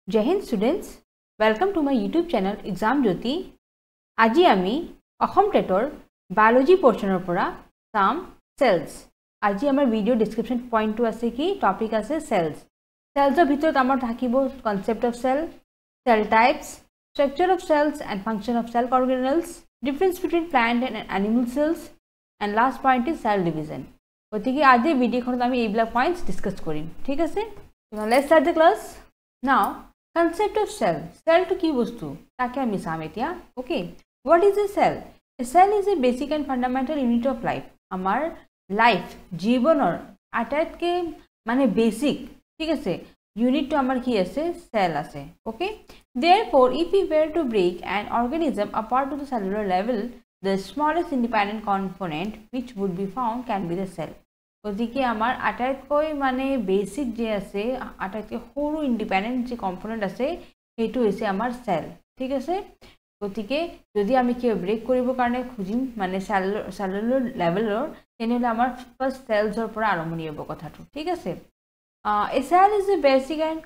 Jai Hind students, welcome to my YouTube channel Exam Jyoti. Aji ami Ahom Tetor biology portion pora some cells. Aji amar video description point to ase ki topic ase cells. Cells er bhitor amar thakibo concept of cell types, structure of cells and function of cell organelles, difference between plant and animal cells, and last point is cell division. Gotike aji video khonot ami eibla points discuss korim. Thik ase? Now let's start the class. Now concept of cell to ki bostu take ami sam etia. Okay, what is a cell? A cell is a basic and fundamental unit of life. Amar life jibonor atatke mane basic thik ase unit to amar ki ase cell ase. Okay, therefore if we were to break an organism apart to the cellular level, the smallest independent component which would be found can be the cell. গতিকে আমাৰ আটাইতকৈ মানে basic যে আছে আটাইতকৈ সৰু independent যে component আছে হেতু হৈছে আমাৰ সেল ঠিক আছে গতিকে যদি আমি কি ব্ৰেক কৰিব কাৰণে খুজিম মানে সেলুলাৰ লেভেলৰ তেনেহলে আমাৰ ফাৰ্স্ট সেলছৰ পৰা আৰম্ভণি হ'ব কথাটো ঠিক আছে a cell is the basic and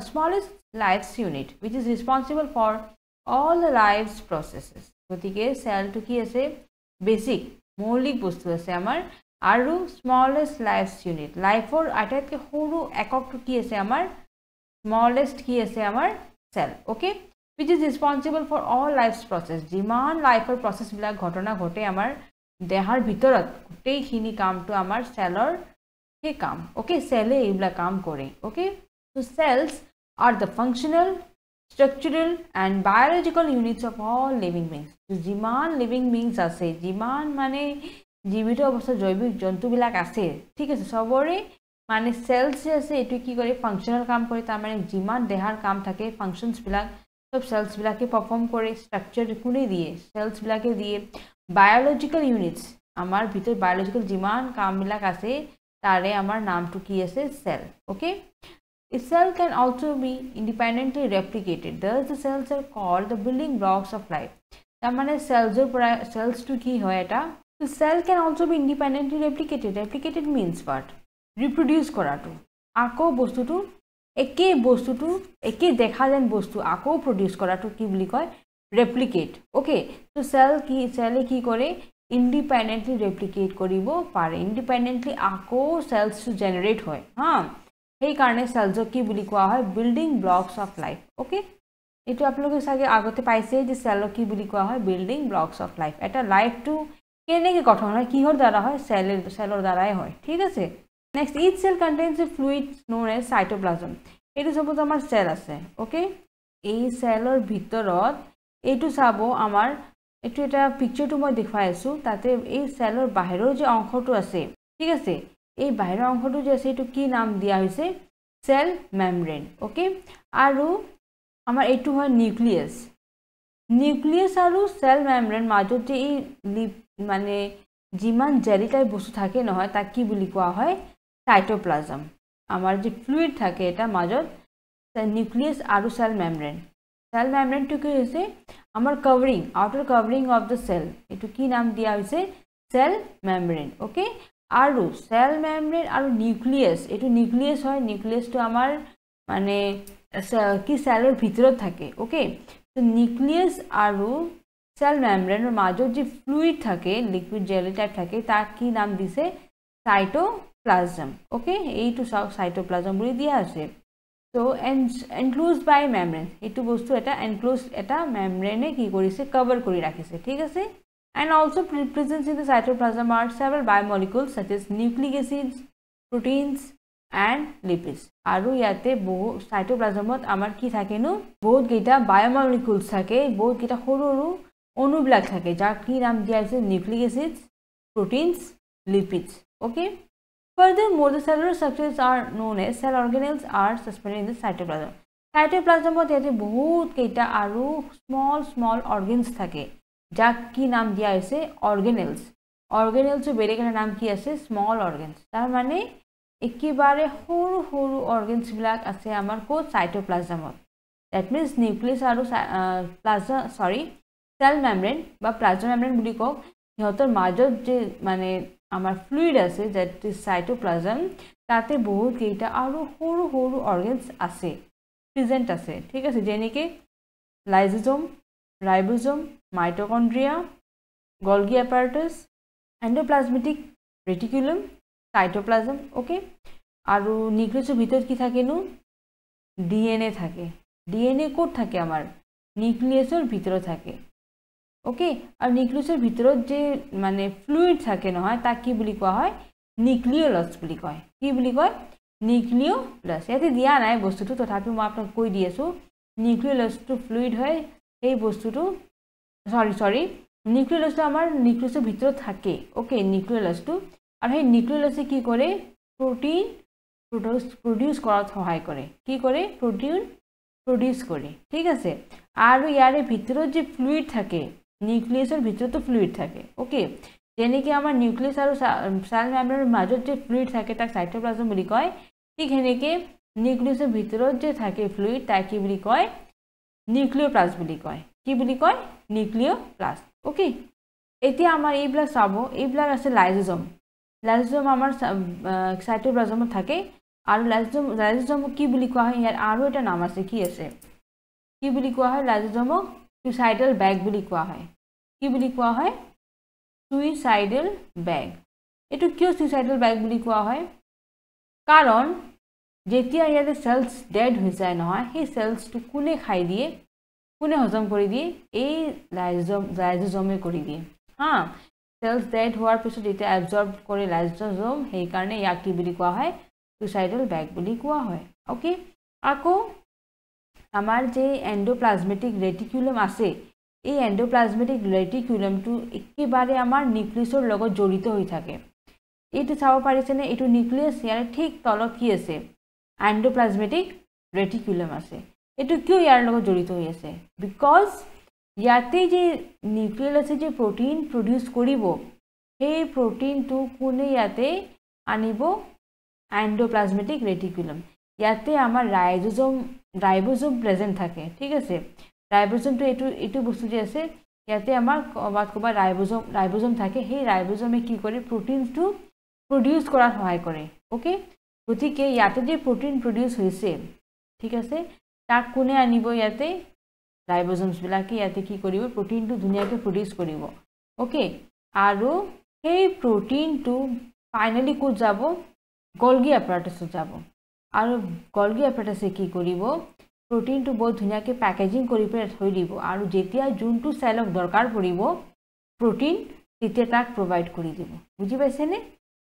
smallest life unit which is responsible for all the life processes গতিকে সেলটো কি আছে বেসিক মৌলিক বস্তু আছে আমাৰ আৰু smallest life unit life or আটাইতকৈ সৰু এককটো কি আছে আমাৰ smallest কি আছে আমাৰ cell okay which is responsible for all life process যিমান লাইফৰ প্ৰসেস বিলাক ঘটনা ঘটে আমাৰ দেহৰ ভিতৰত গোটেইখিনি কামটো আমাৰ সেলৰ হে কাম okay সেলে এইবলা কাম কৰে okay so cells are the functional structural and biological units of all living beings যিমান living beings আছে যিমান মানে জীবিত অবস্থা জৈবিক জন্তু বিলাক আছে ঠিক আছে সবৰে মানে সেলস যে আছে এটো কি কৰে ফাংশনাল কাম কৰে তাৰ মানে যিমান দেহাৰ কাম থাকে ফাংশনস বিলাক সব সেলস বিলাকে পাৰফৰ্ম কৰে স্ট্ৰাকচাৰ কোনে দিয়ে সেলস বিলাকে দিয়ে বায়োলজিক্যাল ইউনিটস আমাৰ ভিতৰ বায়োলজিক্যাল যিমান কাম বিলাক আছে তাৰে আমাৰ নামটো কি আছে cell okay A cell can also be independently replicated. Thus, the cells are called the building blocks of life. তাৰ মানে cells to কি হয় এটা The cell can also be independently replicated. Replicated means what? Reproduce কৰাটো আকৌ বস্তুটো একে দেখা যেন বস্তু আকৌ produce কৰাটো কি বুলি কয় replicate. Okay, so cell কি কৰে independently replicate কৰিব পাৰে independently আকৌ cells to generate হয় সেই কাৰণে cells কি বুলি কোৱা হয় building blocks of life. Okay, এটো আপোনালোকে সাগে আগতে পাইছে যে cell কি বুলি কোৱা হয় building blocks of life. এটা লাইফ টু কেনেকে গঠন হয় কিহৰ দ্বাৰা হয় সেলৰ দ্বাৰাই হয় ঠিক আছে next each cell contains a fluid known as cytoplasm এটো সপোজ আমাৰ সেল আছে ওকে এই সেলৰ ভিতৰত এটো চাবো আমাৰ এটো এটা পিকচাৰটো মই দেখাই আছো তাতে এই সেলৰ বাহিৰৰ যে অংশটো আছে ঠিক আছে এই বাহিৰৰ অংশটো যে আছে এটো কি নাম দিয়া হৈছে সেল মেমব্ৰেন ওকে আৰু আমাৰ এটো হয় নিউক্লিয়াছ আৰু সেল মেমব্ৰেন মাজত যে এই মানে যিমান জেলি টাইপ বস্তু থাকে নহয় তা কি বুলি কোৱা হয় সাইটোপ্লাজম আমাৰ যে ফ্লুইড থাকে এটা মাজত নিউক্লিয়াছ আৰু সেল মেমব্ৰেন টু কি হৈছে আমাৰ covering outer covering of the cell এটো কি নাম দিয়া হৈছে সেল মেমব্ৰেন ওকে আৰু সেল মেমব্ৰেন আৰু নিউক্লিয়াছ এটো নিউক্লিয়াছ হয় নিউক্লিয়াছটো আমাৰ মানে কি সেলৰ ভিতৰত থাকে ওকে তো নিউক্লিয়াছ আৰু সেল মেমব্ৰেনৰ মাজত যে ফ্লুইড থাকে লিকুইড জেলি টাইপ থাকে তাক কি নাম দিছে সাইটোপ্লাজম ওকে এইটো সাইটোপ্লাজম বুলি দিয়া আছে সো এনক্লোজড বাই মেমব্ৰেন এইটো বস্তু এটা এনক্লোজ এটা মেমব্ৰেনে কি কৰিছে কভাৰ কৰি ৰাখিছে ঠিক আছে and also present in the cytoplasm are several biomolecules such as nucleic acids proteins and lipids আৰু ইয়াতে বহু সাইটোপ্লাজমত আমাৰ কি থাকে নো বহুত কেইটা বায়োমলিকুলস থাকে বহুত কেইটা সৰু সৰু অনুবিলাক থাকে যাৰ কি নাম দিয়া আছে nucleic acids proteins lipids okay furthermore the cellular structures are known as cell organelles are suspended in the cytoplasm ইয়াতে বহুত কেইটা আৰু small organs থাকে যাক কি নাম দিয়া আছে organelles বেলেগ এটা নাম কি আছে small organs তাৰ মানে একেবাৰে সৰু সৰু organs বিলাক আছে আমাৰ কোড সাইটোপ্লাজমত that means nucleus আৰু cell membrane বা plasma membrane বুলি কক ইহতৰ মাজত যে মানে আমাৰ ফ্লুইড আছে that is cytoplasm তাতে বহুত কেইটা আৰু সৰু সৰু organs আছে প্ৰেজেণ্ট আছে ঠিক আছে যেনেকৈ লাইজোজোম ৰাইবোজোম মাইটকন্ড্ৰিয়া গলগি এপাৰেটাছ এণ্ডোপ্লাজমেটিক ৰেটিকুলাম সাইটোপ্লাজম ওকে আৰু নিউক্লিয়াছৰ ভিতৰত কি থাকেনো ডিএনএ থাকে ডিএনএ ক'ত থাকে আমাৰ নিউক্লিয়াছৰ ভিতৰত থাকে ওকে আৰু নিউক্লিয়াছৰ ভিতৰত যে মানে ফ্লুইড থাকে নহয় তাক কি বুলি কোৱা হয় নিউক্লিওলাছ বুলি কয় কি বুলি কয় নিউক্লিওলাছ ইয়াতে দিয়া নাই বস্তুটো তথাপি মই আপোনাক কৈ দি আছোঁ নিউক্লিওলাছটো ফ্লুইড হয় এই বস্তুটো সৰি নিউক্লিওলাছটো আমাৰ নিউক্লিয়াছৰ ভিতৰত থাকে ওকে নিউক্লিওলাছটো আৰু সেই নিউক্লিওলাছে কি কৰে প্ৰটিন প্ৰডিউস কৰাত সহায় কৰে কি কৰে প্ৰটিন প্ৰডিউস কৰে ঠিক আছে আৰু ইয়াৰে ভিতৰত যে ফ্লুইড থাকে নিউক্লিয়াছৰ ভিতৰতো ফ্লুইড থাকে ওকে যেনেকৈ আমাৰ নিউক্লিয়াছ আৰু সেল মেমব্ৰেনৰ মাজত যে ফ্লুইড থাকে তাক সাইটোপ্লাজম বুলি কয় ঠিক সেনেকৈ নিউক্লিয়াছৰ ভিতৰত যে থাকে ফ্লুইড তাক কি বুলি কয় নিউক্লিওপ্লাষ্ট বুলি কয় কি বুলি কয় নিউক্লিওপ্লাষ্ট ওকে এতিয়া আমাৰ এইবিলাক চাব এইবিলাক আছে লাইজোজোম লাইজোজোম আমাৰ সাইটোপ্লাজমত থাকে আৰু লাইজোজোমক কি বুলি কোৱা হয় ইয়াৰ আৰু এটা নাম আছে কি আছে কি বুলি কোৱা হয় লাইজোজোমক সুইসাইডাল বেগ বুলি কোৱা হয় কি বুলি কোৱা হয় সুইসাইডাল বেগ এটো কিয় সুইসাইডাল বেগ বুলি কোৱা হয় কাৰণ যেতিয়া ইয়াতে সেলস ডেড হৈ যায় নহয় সেই সেলসটো কোনে খাই দিয়ে কোনে হজম কৰি দিয়ে এই লাইজোজোমে কৰি দিয়ে হা সেলস ডেড হোৱাৰ পিছত যেতিয়া এবজৰ্ব কৰে লাইজোজোম সেই কাৰণে ইয়াক কি বুলি কোৱা হয় সুইসাইডাল বেগ বুলি কোৱা হয় ওকে আকৌ আমাৰ যে এণ্ডোপ্লাজমেটিক ৰেটিকুলাম আছে এই এণ্ডোপ্লাজমেটিক ৰেটিকুলামটো একেবাৰে আমাৰ নিউক্লিয়াছৰ লগত জড়িত হৈ থাকে এইটো চাব পাৰিছেনে এইটো নিউক্লিয়াছ ইয়াৰ ঠিক তলত কি আছে এণ্ডোপ্লাজমেটিক ৰেটিকুলাম আছে এইটো কিয় ইয়াৰ লগত জড়িত হৈ আছে বিকজ ইয়াতে যে নিউক্লিয়াছে যে প্ৰটিন প্ৰডিউস কৰিব সেই প্ৰটিনটো কোনে ইয়াতে আনিব এণ্ডোপ্লাজমেটিক ৰেটিকুলাম ইয়াতে আমাৰ ৰাইবোজোম প্ৰেজেন্ট থাকে ঠিক আছে ৰাইবোজোমটো এইটো বস্তু যে আছে ইয়াতে আমাৰ ক'বাত ৰাইবোজোম থাকে সেই ৰাইবোজোমে কি কৰে প্ৰটিনটো প্ৰডিউস কৰাত সহায় কৰে ওকে গতিকে ইয়াতে যে প্ৰটিন প্ৰডিউস হৈছে ঠিক আছে তাক কোনে আনিব ইয়াতে ৰাইবোজোমছবিলাকে ইয়াতে কি কৰিব প্ৰটিনটো ধুনীয়াকৈ প্ৰডিউস কৰিব ওকে আৰু সেই প্ৰটিনটো ফাইনালি ক'ত যাব গলগি এপাৰেটাছত যাব আৰু গলগি এপাৰেটাছে কি কৰিব প্ৰটিনটো বহুত ধুনীয়াকৈ পেকেজিং কৰি পেলাই থৈ দিব আৰু যেতিয়া যোনটো সেলক দৰকাৰ পৰিব প্ৰটিন তেতিয়া তাক প্ৰভাইড কৰি দিব বুজি পাইছেনে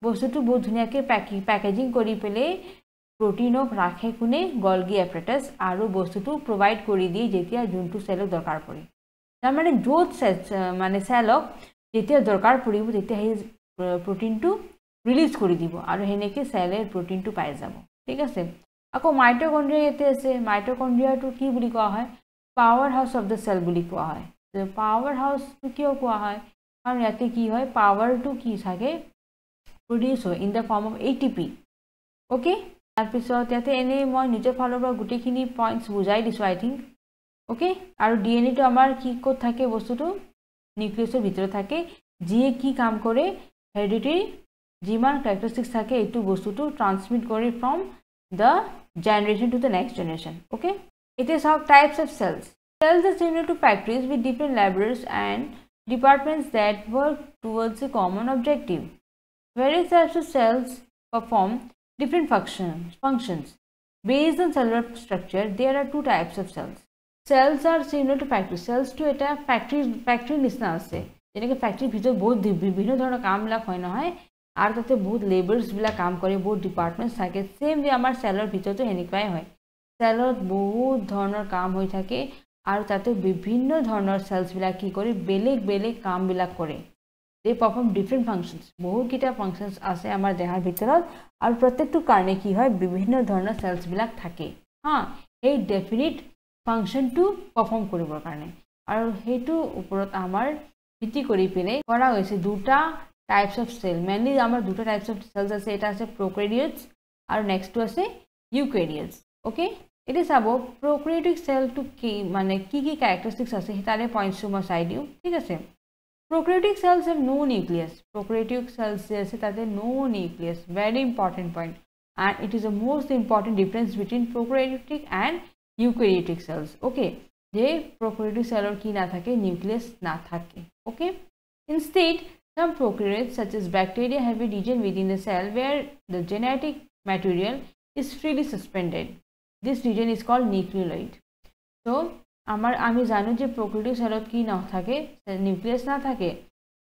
বস্তুটো বহুত ধুনীয়াকৈ পেকেজিং কৰি পেলাই প্ৰটিনক ৰাখে কোনে গলগি এপাৰেটাছ আৰু বস্তুটো প্ৰভাইড কৰি দিয়ে যেতিয়া যোনটো সেলক দৰকাৰ পৰে তাৰমানে য'ত মানে সেলক যেতিয়া দৰকাৰ পৰিব তেতিয়া সেই প্ৰটিনটো ৰিলিজ কৰি দিব আৰু হেনেকৈ সেলে প্ৰটিনটো পাই যাব ঠিক আছে আকৌ মাইটকন্ড্ৰিয়া ইয়াতে আছে মাইটকন্ড্ৰিয়াটো কি বুলি কোৱা হয় powerhouse of the cell বুলি কোৱা হয় পাৱাৰ হাউচটো কিয় কোৱা হয় কাৰণ ইয়াতে কি হয় পাৱাৰটো কি থাকে প্ৰডিউস হয় in the form of ATP okay তাৰপিছত ইয়াতে এনেই মই নিজৰ ফালৰ পৰা গোটেইখিনি পইণ্টছ বুজাই দিছোঁ আই থিংক ওকে আৰু ডিএনএটো আমাৰ কি ক'ত থাকে বস্তুটো নিউক্লিয়াছৰ ভিতৰত থাকে যিয়ে কি কাম কৰে হেৰিডিটাৰী যিমান কেৰেক্টাৰিষ্টিক্স থাকে এইটো বস্তুটো ট্ৰান্সমিট কৰে from the generation to the next generation okay it is how types of cells are similar to factories with different laboratories and departments that work towards a common objective various types of cells perform different functions based on cellular structure there are two types of cells are similar to factories cells to eta factory nisna ase jeneke factory bhitor bahut bibhinno dhoroner kaam bilak hoy নহয় আৰু তাতে বহুত লেবাৰ্ছবিলাক কাম কৰে বহুত ডিপাৰ্টমেণ্টছ থাকে same যে আমাৰ সেলৰ ভিতৰতো এনেকুৱাই হয় সেলত বহুত ধৰণৰ কাম হৈ থাকে আৰু তাতে বিভিন্ন ধৰণৰ সেলছবিলাক কি কৰে বেলেগ কামবিলাক কৰে দে পাৰফৰ্ম ডিফাৰেণ্ট ফাংচনছ বহুতকেইটা ফাংচনছ আছে আমাৰ দেহাৰ ভিতৰত আৰু প্ৰত্যেকটো কাৰণে কি হয় বিভিন্ন ধৰণৰ সেলছবিলাক থাকে হা এই ডেফিনিট ফাংচনটো পাৰফৰ্ম কৰিবৰ কাৰণে আৰু সেইটো ওপৰত আমাৰ ভিত্তি কৰি পেলাই কৰা হৈছে দুটা types of cell mainly amar duta types of cells ase eta ase prokaryotes aru next to ase eukaryotes okay it is about prokaryotic cell to ki mane ki characteristics ase hitare points to ma sai diu thik ase prokaryotic cells have no nucleus prokaryotic cells ase tate no nucleus very important point and it is the most important difference between prokaryotic and eukaryotic cells okay যে prokaryotic সেলৰ কি না থাকে nucleus না থাকে okay instead some prokaryotes such as bacteria have a region within the cell where the genetic material is freely suspended this region is called nucleoid so আমি জানো যে প্রোক্যারিওটিক সেলত কি না থাকে নিউক্লিয়াস না থাকে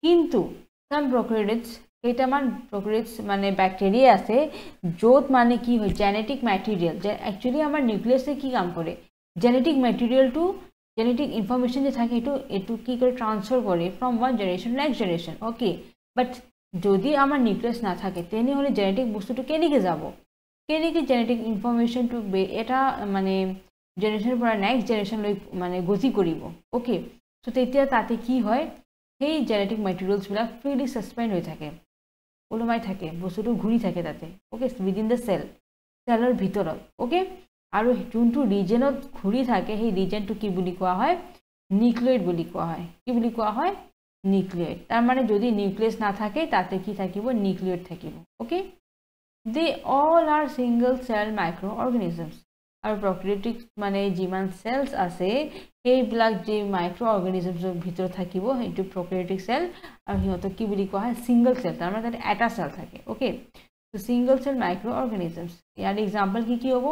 কিন্তু some prokaryotes কেইটামান prokaryotes মানে ব্যাকটেরিয়া আছে যত মানে কি হয় জেনেটিক ম্যাটেরিয়াল যে অ্যাকচুয়ালি আমার নিউক্লিয়াসে কি কাম করে genetic material to genetic information যে থাকে এটু কি করে ট্রান্সফার করে from one generation next generation okay but যদি আমার নিউক্লিয়াস না থাকে তেনে হলে জেনেটিক বস্তুটো কেনেকে যাব কেনেকে জেনেটিক ইনফরমেশন টু এটা মানে জেনাৰেশনৰ পৰা নেক্সট জেনাৰেশন লৈ মানে গতি কৰিব ওকে সো তেতিয়া তাতে কি হয় সেই জেনেটিক ম্যাটেৰিয়েলছবিলাক ফ্ৰীলি সাসপেন্ড হৈ থাকে ওলমাই থাকে বস্তুটো ঘূৰি থাকে তাতে ওকে উইদিন দ্য সেলৰ ভিতৰত ওকে আৰু যোনটো ৰিজনত ঘূৰি থাকে সেই ৰিজনটো কি বুলি কোৱা হয় নিউক্লিয়ইড বুলি কোৱা হয় কি বুলি কোৱা হয় নিউক্লিয়ইড তাৰ মানে যদি নিউক্লিয়াস না থাকে তাতে কি থাকিব নিউক্লিয়ইড থাকিব okay they all are single cell microorganisms আৰু প্ৰকৃতিক মানে যিমান সেলস আছে এইবিলাক যে মাইক্ৰো অৰ্গানিজমছৰ ভিতৰত থাকিব সেইটো প্ৰকৃতিক সেল আৰু হিহঁতক কি বুলি কোৱা হয় সিঙ্গল সেল তাৰ মানে তাতে এটা সেল থাকে ওকে তো সিঙ্গল সেল মাইক্ৰো অৰ্গানিজমস ইয়াৰ এক্সাম্পল কি হ'ব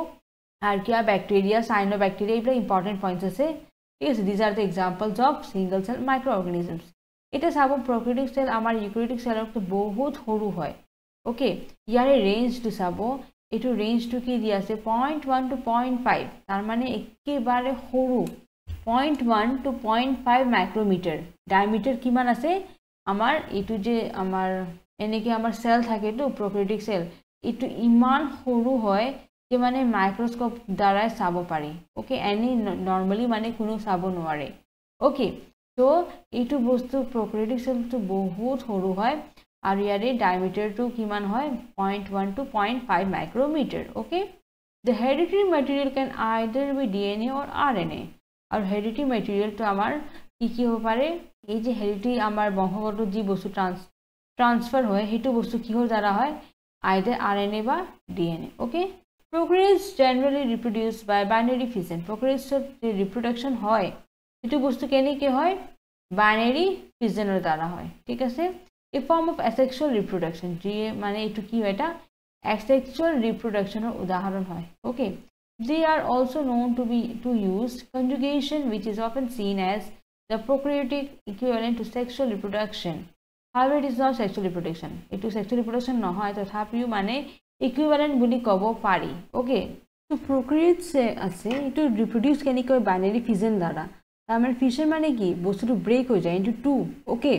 Archaea, bacteria, cyanobacteria, এইবিলাক important points আছে ঠিক আছে these are the examples of single cell microorganisms এটা সাব prokaryotic cell আমাৰ eukaryotic cellৰ তো বহুত সৰু হয় ওকে ইয়াৰে ৰেঞ্জ টু সাব এটো ৰেঞ্জ টু কি দি আছে 0.1 to 0.5 তাৰ মানে একেবাৰে সৰু 0.1 to 0.5 মাইক্ৰোমিটাৰ ডায়ামিটাৰ কিমান আছে আমাৰ এটো যে আমাৰ এনেকে আমাৰ সেল থাকে তো prokaryotic cell এটো ইমান সৰু হয় যে মানে মাইক্ৰোস্কোপ দ্বাৰা চাব পাৰি ওকে এনি নৰমালি মানে কোনো চাব নোৱাৰে ওকে তো এইটো বস্তু প্ৰকৃতিক সেলটো বহুত সৰু হয় আৰু ইয়াৰে ডায়ামিটাৰটো কিমান হয় 0.1 to 0.5 micrometre okay the hereditary material can either be DNA or RNA আৰু hereditary materialটো আমাৰ কি হ'ব পাৰে এই যে হেৰিডিটি আমাৰ বংশগত যি বস্তু ট্ৰান্সফাৰ হয় হেতু বস্তু কিহৰ দ্বাৰা হয় either RNA বা DNA okay Prokaryotes generally reproduce by binary fission. Prokaryotes reproduction হয় এটো বস্তু কেনেকে হয় binary fission এর দ্বারা হয় ঠিক আছে a form of asexual reproduction যে মানে এটো কি হয় এটা asexual reproduction এর উদাহরণ হয় okay they are also known to use conjugation which is often seen as the prokaryotic equivalent to sexual reproduction however it is not sexual reproduction এটো sexual reproduction নহয় তথাপিও মানে equivalent বুলি কব পাৰি ওকে তো prokaryotes আছে এটো ৰিপ্ৰোডিউস কেনেকৈ বাইনাৰি ফিশন দ্বাৰা তাৰ মানে ফিশন মানে কি বস্তুটো ব্রেক হৈ যায় ইনটু টু ওকে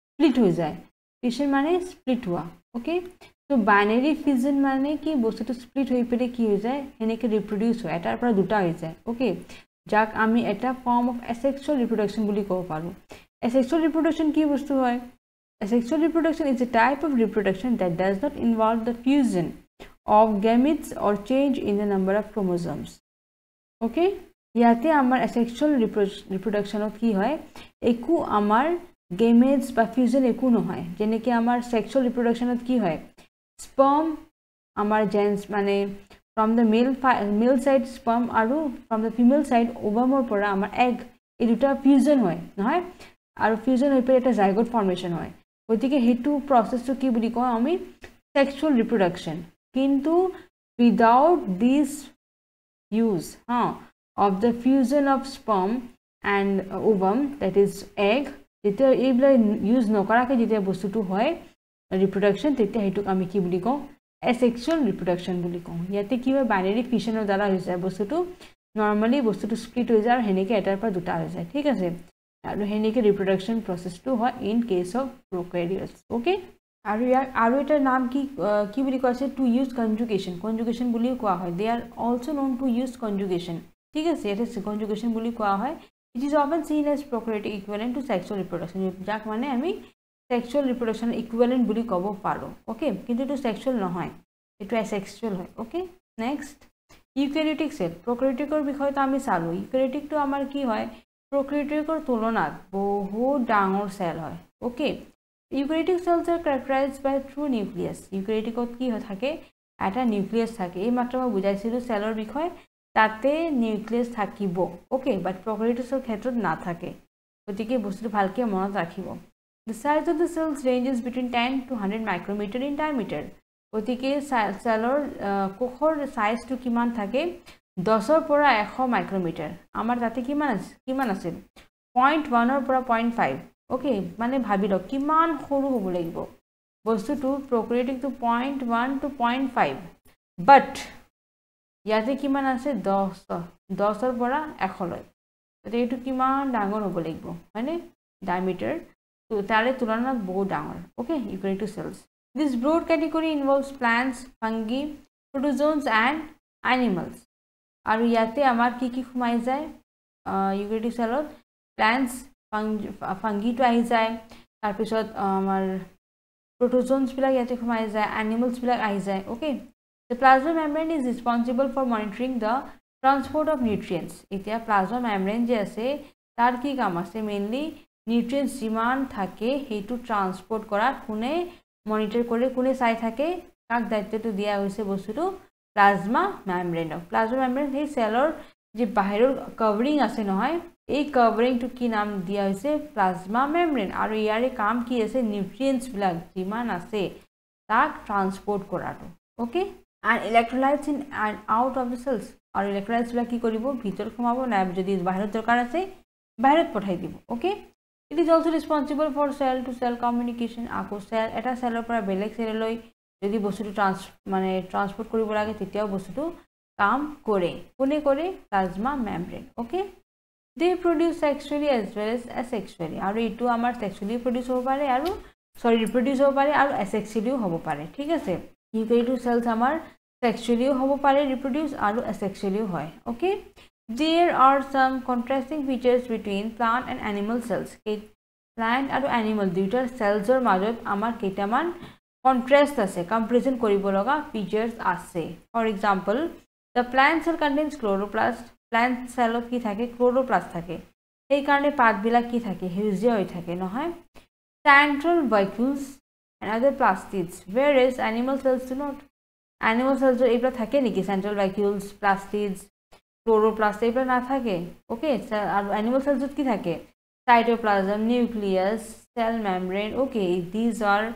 স্প্লিট হৈ যায় ফিশন মানে স্প্লিট হোৱা ওকে তো বাইনাৰি ফিশন মানে কি বস্তুটো স্প্লিট হৈ পৰে কি হৈ যায় এনেকে ৰিপ্ৰোডিউস হয় এটাৰ পৰা দুটা হৈ যায় ওকে যাক আমি এটা ফৰ্ম অফ asexual reproduction বুলি কব পাৰো asexual reproduction কি বস্তু হয় Asexual reproduction is a type of reproduction that does not involve the fusion of gametes or change in the number of chromosomes. Okay? ইয়াতে আমাৰ asexual reproduction কি হয় একো আমাৰ gametes বা fusion একো নহয় যেনেকৈ আমাৰ sexual reproduction কি হয় sperm আমাৰ genes মানে from the male side sperm আৰু from the female side ovum পৰা আমাৰ egg এই দুটা fusion হয় নহয় আৰু fusion হৈ পৰে এটা zygote formation হয় গতিকে হেতু প্ৰসেসটো কি বুলি কওঁ আমি sexual reproduction কিন্তু without this use of the fusion of sperm and ovum that is egg যেতিয়া এইবিলাক ইউজ নকৰাকে যেতিয়া বস্তুটো হয় reproduction তেতিয়া হেতুক আমি কি বুলি কওঁ asexual reproduction বুলি কওঁ ইয়াতে কি হয় বাইনারি ফিশনৰ দ্বাৰা হৈ যায় বস্তুটো নৰমালি বস্তুটো স্প্লিট হৈ যায় আৰু হেনেকে এটাৰ পৰা দুটা হৈ যায় ঠিক আছে আৰু হেনেকে ৰিপ্ৰডাকচন প্ৰসেসটো হয় in case of prokaryotes okay আৰু এটা নাম কি বুলি কোৱা আছে টু ইউজ কনজুগেশ্যন বুলি কোৱা হয় they are also known to use conjugation ঠিক আছে এটা কনজুগেশ্যন বুলি কোৱা হয় it is often seen as prokaryotic equivalent to sexual reproduction যাক মানে আমি sexual reproduction equivalent বুলি ক'ব পাৰো ওকে কিন্তু এটা sexual নহয় এটা asexual হয় okay next eukaryotic cell prokaryotic বিষয়টো আমি চালো ইউক্যারিওটিক তো আমাৰ কি হয় prokaryotic তুলনাত বহুত ডাঙৰ সেল হয় okay eukaryotic cells are characterized by true nucleus ইউক্যারিওটিকত কি থাকে এটা নিউক্লিয়াস থাকে এই মাত্ৰ মই বুজাইছিলো সেলৰ বিষয় তাতে নিউক্লিয়াছ থাকিব ওকে বাট প্ৰকাৰিঅটিছৰ ক্ষেত্ৰত নাথাকে গতিকে বস্তুটো ভালকৈ মনত ৰাখিব The size of the cells ranges between 10 to 100 micrometer in diameter গতিকে সেলৰ কোষৰ সাইজটো কিমান থাকে 10 ৰ পৰা 100 মাইক্ৰোমিটাৰ আমাৰ তাতে কিমান আছিল 0.1 ৰ পৰা 0.5 ওকে মানে ভাবি লওক কিমান সৰু হ'ব লাগিব বস্তুটো প্ৰকাৰিঅটিকটো 0.1 to 0.5 বাট ইয়াতে কিমান আছে 10 ৰ পৰা 100 লৈ গতিকে এইটো কিমান ডাঙৰ হ'ব লাগিব মানে ডায়ামিটাৰ তো তাৰে তুলনাত বহুত ডাঙৰ okay eukaryotic cells This broad category involves plants, fungi, protozoans and animals. আৰু ইয়াতে আমাৰ কি সোমাই যায় ইউক্যাৰিঅটিক সেলত plants, fungi to আহি যায় তাৰ পিছত আমাৰ protozoans বিলাক ইয়াতে সোমাই যায় animals বিলাক আহি যায় okay the plasma membrane is responsible for monitoring the transport of nutrients এতিয়া plasma membrane যে আছে তাৰ কি কাম আছে মেইনলি নিউট্ৰিয়েন্টস যিমান থাকে হেতু ট্ৰান্সপোৰ্ট কৰা কোনে মনিটৰ কৰে কোনে চাই থাকে কাক দায়িত্বটো দিয়া হৈছে বস্তুটো প্লাজমা মেমব্ৰেনক প্লাজমা মেমব্ৰেন এই সেলৰ যে বাহিৰৰ কভাৰিং আছে নহয় এই কভাৰিংটো কি নাম দিয়া হৈছে প্লাজমা মেমব্ৰেন আৰু ইয়াৰে কাম কি আছে নিউট্ৰিয়েন্টস বিলাক যিমান আছে তাক ট্ৰান্সপোৰ্ট কৰাটো okay and electrolytes in and out of the cells আৰু electrolytes বিলাক কি কৰিব ভিতৰ সোমাব না যদি বাহিৰত দৰকাৰ আছে বাহিৰত পঠাই দিব okay It is also responsible for cell to cell communication. Ako cell eta cellor pora beleg celloi jodi bostutu transport koribo lage tetiao bostutu kaam kore kone kore plasma membrane okay they produce sexually as well as asexually aru etu amar sexually produce hobo pare aru reproduce hobo pare aru asexually hobo pare thik ase eukaryotic cells amar sexually hobo pare reproduce aru asexually hoy okay There are some contrasting features between plant and animal cells. Plant and animal duitar cells or majot amar ketaman contrast ase comparison koribo loga features ase. For example, the plant cell contains chloroplast. Plant cell ki thake chloroplast thake. Ei karone path bilak ki thake hydrogen hoi thake nohoy. Central vacuoles and other plastids whereas animal cells do not. Animal cells ebla thake niki central vacuoles plastids chloroplast ebla na thake okay are animal cells কি থাকে cytoplasm nucleus cell membrane okay these are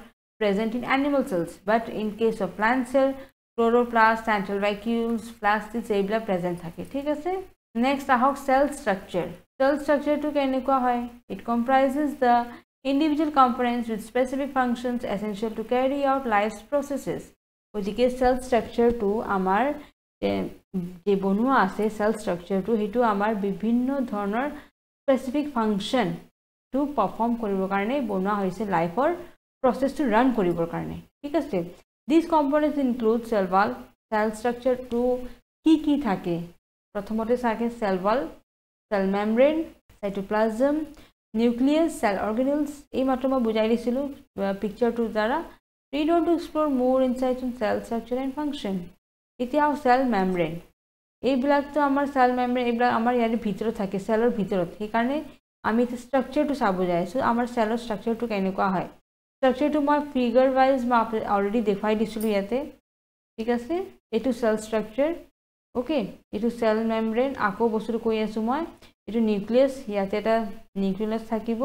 present in animal cells but in case of plant cell chloroplast central vacuoles plastids ebla present থাকে ঠিক আছে next ahok cell structure to কেনেকুৱা হয় it comprises the individual components with specific functions essential to carry out life processes ওদিকে cell structure to আমাৰ যে বনোৱা আছে সেল স্ট্ৰাকচাৰটো হেতু আমাৰ বিভিন্ন ধৰণৰ স্পেসিফিক ফাংশন টু পাৰফৰ্ম কৰিবৰ কাৰণে বনোৱা হৈছে লাইফৰ প্ৰসেসটো ৰান কৰিবৰ কাৰণে ঠিক আছে this components include cell wall cell structure to কি থাকে প্ৰথমতে থাকে cell wall cell membrane cytoplasm nucleus cell organelles এই মাত্ৰ মই বুজাই দিছিলো পিকচাৰটোৰ দ্বাৰা read on to explore more insights on cell structure and function এতিয়া সেল মেমব্ৰেন এইবিলাক তো আমাৰ সেল মেমব্ৰেন এইবিলাক আমাৰ ইয়াৰ ভিতৰত থাকে সেলৰ ভিতৰত সেই কাৰণে আমি স্ট্ৰাকচাৰটো চাব যাইছো আমাৰ সেলৰ স্ট্ৰাকচাৰটো কেনেকুৱা হয় স্ট্ৰাকচাৰটো মই ফিগাৰ ওয়াইজ মই অলৰেডি দেখাই দিছিলো ইয়াতে ঠিক আছে এটো সেল স্ট্ৰাকচাৰ ওকে এটো সেল মেমব্ৰেন আকো বস্তুটো কৈ আছো মই এটো নিউক্লিয়াস ইয়াতে এটা নিউক্লিয়াস থাকিব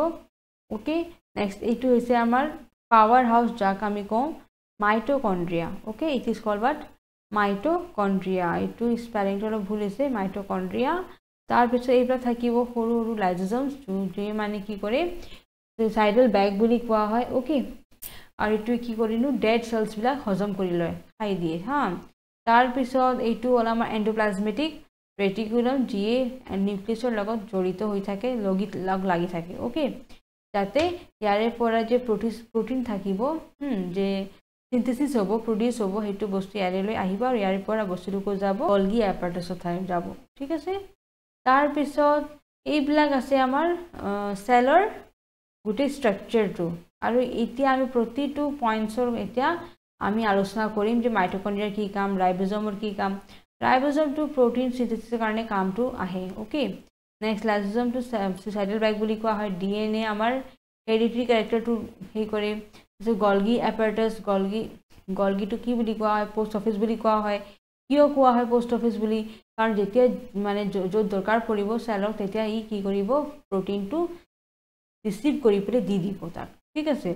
ওকে নেক্সট এটো হৈছে আমাৰ পাৱাৰ হাউস যাক আমি কওঁ mitochondria okay it is called what mitochondria এটো স্পেলিংটো অলপ ভুল হৈছে মাইটোকন্ড্ৰিয়া তাৰ পিছত এইটা থাকিব সৰু সৰু লাইজোজমস যে মানে কি কৰে সুইসাইডাল ব্যাগ বুলি কোৱা হয় ওকে আৰু এটো কি কৰিনো ডেড সেলস বিলাক হজম কৰি লয় খাই দিয়ে হা তাৰ পিছত এইটো হল আমাৰ এন্ডোপ্লাজমেটিক ৰেটিকুলাম যিয়ে নিউক্লিয়াছৰ লগত জড়িত হৈ থাকে লগ লাগি থাকে ওকে যাতে ইয়াৰে পৰা যে প্ৰোটিন থাকিব যে সিনথেসিস হ'ব প্ৰডিউস হ'ব হেতু বস্তু ইয়াৰে লৈ আহিব আৰু ইয়াৰে পৰা বস্তুটো কো যাব গলগি এপাৰ্টাছত যাব ঠিক আছে তাৰ পিছত এইবিলাক আছে আমাৰ সেলৰ গুটি স্ট্ৰাকচাৰটো আৰু এতিয়া আমি প্ৰতিটো পইণ্টছৰ এতিয়া আমি আলোচনা কৰিম যে মাইটোকন্ড্ৰিয়াৰ কি কাম ৰাইবোজমৰ কি কাম ৰাইবোজমটো প্ৰোটিন সিনথেসিসৰ কাৰণে কামটো আহে ওকে নেক্সট লাইজোজমটো সুইসাইডাল ব্যাগ বুলি কোৱা হয় ডিএনএ আমাৰ হেৰিডিটাৰি ক্যাৰেক্টাৰটো হে কৰে যে গলগি এপাৰ্টাছ গলগিটো কি বুলি কোৱা হয় পোষ্ট অফিস বুলি কোৱা হয় কিয় কোৱা হয় পোষ্ট অফিস বুলি কাৰণ যেতিয়া মানে য'ত দৰকাৰ পৰিব সেলক তেতিয়া ই কি কৰিব প্ৰটিনটো ৰিসিভ কৰি পেলে দি দিব তাক ঠিক আছে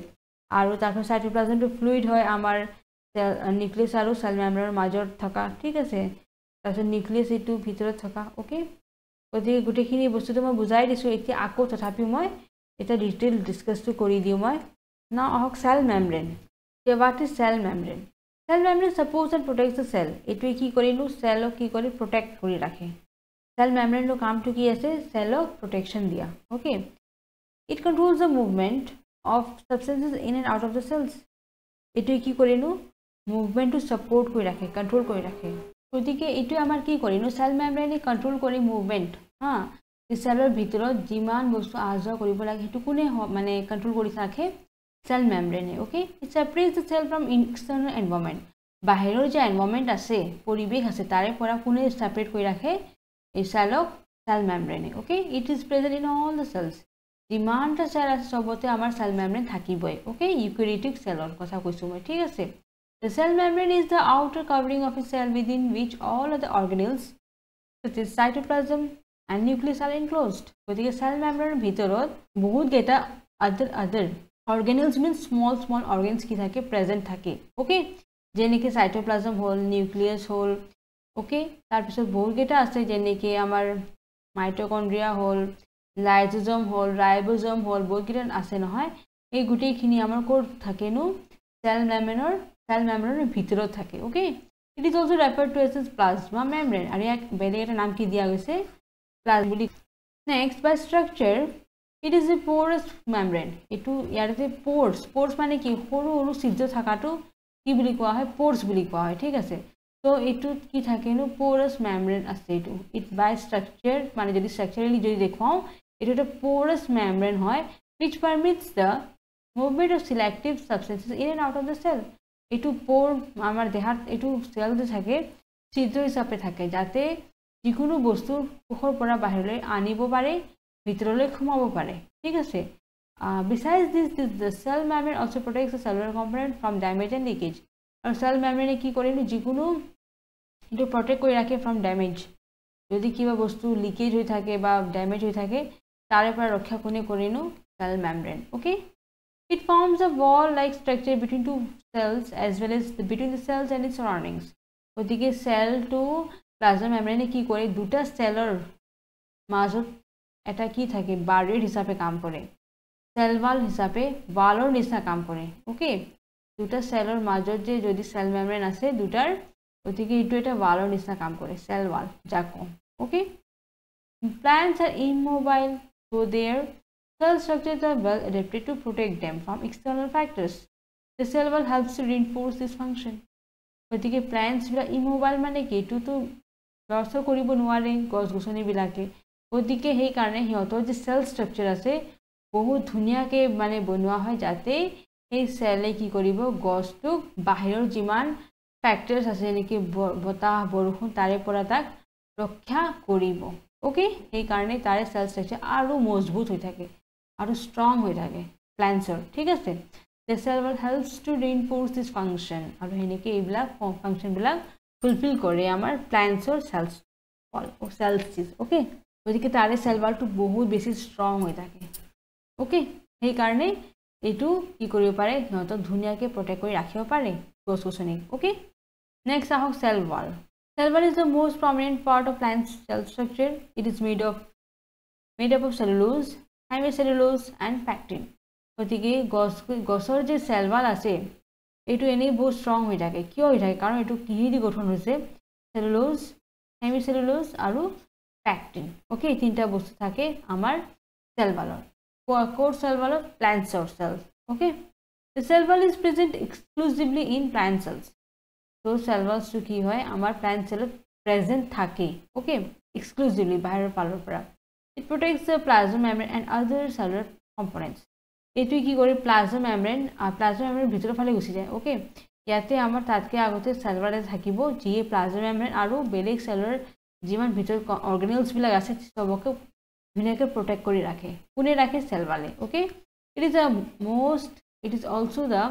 আৰু তাৰপিছত সাইটোপ্লাজমটো ফ্লুইড হয় আমাৰ নিউক্লিয়াছ আৰু সেল মেমব্ৰেনৰ মাজত থকা ঠিক আছে তাৰপিছত নিউক্লিয়াছ এইটো ভিতৰত থকা ওকে গতিকে গোটেইখিনি বস্তুটো মই বুজাই দিছোঁ এতিয়া আকৌ তথাপি মই এটা ডিটেইল ডিসকাসটো কৰি দিওঁ মই নাও আহক cell membrane what is cell membrane cell membrane supports and protects the cell এটো কি কৰিলো সেলক কি কৰি protect কৰি ৰাখে cell membrane ৰ কামটো কি আছে সেলক protection দিয়া okay it controls the movement of substances in and out of the cells এটো কি কৰিলো movement to support কৰি ৰাখে control কৰি ৰাখে গতিকে এটো আমাৰ কি কৰিলো cell membrane control কৰি movement হা সেলৰ ভিতৰত যিমান বস্তু আহা কৰিব লাগে হেতু কোনে মানে control কৰি ৰাখে cell membrane okay it separates the cell from external environment বাহিৰৰ যে environment আছে পৰিবেশ আছে তাৰে পৰা কোনে separate কৰি ৰাখে এই cellক cell membrane okay it is present in all the cells যিমানটা cell আছে সবতে আমাৰ cell membrane থাকিবই okay eukaryotic cellৰ কথা কৈছো মই ঠিক আছে the cell membrane is the outer covering of a cell within which all of the organelles such as cytoplasm and nucleus are enclosed গতিকে cell membrane ভিতৰত বহুত গেটা other organelles means small organs ki thake present thake okay jenike cytoplasm hole nucleus hole okay tar pisot bahut geta ase jenike amar mitochondria hole lysosome hole ribosome hole bahut geta ase nohoy ei gutei khini amar kor thake no cell membrane bhitorot thake okay it is also referred to as plasma membrane ari ek bele eta naam ki dia hoise plasma boli next by structure it is a porous membrane etu yarate pores mane ki horu sidjo thakato ki boli koa hoy pores boli koa hoy thik ase so etu ki thake no porous membrane ase etu it by structure mane jodi structurally jodi dekhao etu eta porous membrane hoy which permits the movement of selective substances in and out of the cell etu pore amar dehat etu cell je thake sidjo hisabe thake jate jikono bostu pokhor pora bahirole anibo pare ভিতৰলৈ খুমাব পাৰে ঠিক আছে besides this the cell membrane also protects the cellular component from damage and leakage আৰু cell membrane কি কৰে যিকোনো এটো protect কৰি ৰাখে from damage যদি কিবা বস্তু লিকেজ হৈ থাকে বা ড্যামেজ হৈ থাকে তাৰে পৰা ৰক্ষা কোনে কৰেনো cell membrane okay it forms a wall like structure between two cells as well as between the cells and its surroundings গতিকে cell to plasma membrane কি কৰে দুটা সেলৰ মাজত এটা কি থাকে বাৰিয়াৰ হিচাপে কাম কৰে সেল ওয়াল হিচাপে ওয়ালৰ নিচিনা কাম কৰে ওকে দুটা সেলৰ মাজত যে যদি সেল মেমব্ৰেন আছে দুটাৰ গতিকে ইটো এটা ওয়ালৰ নিচিনা কাম কৰে সেল ওয়াল যাকো okay plants are immobile so their cell structures are well adapted to protect them from external factors the cell wall helps to reinforce this function গতিকে plants bila immobile মানে কি ইটো তো লৰচৰ কৰিব নোৱাৰে গছ গছনি বিলাকে গতিকে হেই কাৰণে হিয়তৰ যে সেল স্ট্ৰাকচাৰ আছে বহুত ধুনিয়াকে মানে বনোৱা হয় যাতে এই সেলে কি কৰিব গছটোক বাহিৰৰ যিমান ফ্যাক্টৰস আছে নেকি বতাহ বৰষুণ তাৰে পৰা তাক ৰক্ষা কৰিব ওকে এই কাৰণে তাৰে সেল স্ট্ৰাকচাৰ আৰু মজবুত হৈ থাকে আৰু ষ্ট্ৰং হৈ থাকে প্লান্টছৰ ঠিক আছে the cell wall helps to reinforce this function আৰু হেনেকে এইবিলা ফাংশন বিলাক ফুলফিল কৰে আমাৰ প্লান্টছৰ সেলস wall ও সেলস ওকে গতিকে তাৰে সেল ওয়ালটো বহুত বেছি ষ্ট্ৰং হৈ থাকে ওকে এই কাৰণে এটো কি কৰিব পাৰে নতো ধুনিয়াকে প্ৰটেক্ট কৰি ৰাখিব পাৰে গছগছনি ওকে নেক্সট আহক cell wall is the most prominent part of plant cell structure it is made up of cellulose hemicellulose and pectin গতিকে গছৰ যে সেল ওয়াল আছে এটো এনে বহুত ষ্ট্ৰং হৈ থাকে কিয় হৈ থাকে কাৰণ এটো কি দি গঠন হৈছে cellulose hemicellulose আৰু pectin okay তিনটা বস্তু থাকে আমাৰ cell ওয়ালৰ core cell wall of plant cells okay the cell wall is present exclusively in plant cells so cell walls to ki hoy amar plant cell present thake okay exclusively bahar palor pora it protects the plasma membrane and other cellular components etu ki kore plasma membrane bhitor phale gusi jay okay yate amar tatke agote cell wall thakibo je plasma membrane aru beleg cellular jiman bhitor organelles bilag ase soboke ধুনিয়াকে protect কৰি ৰাখে কোনে ৰাখে cell ওয়ালে okay it is also the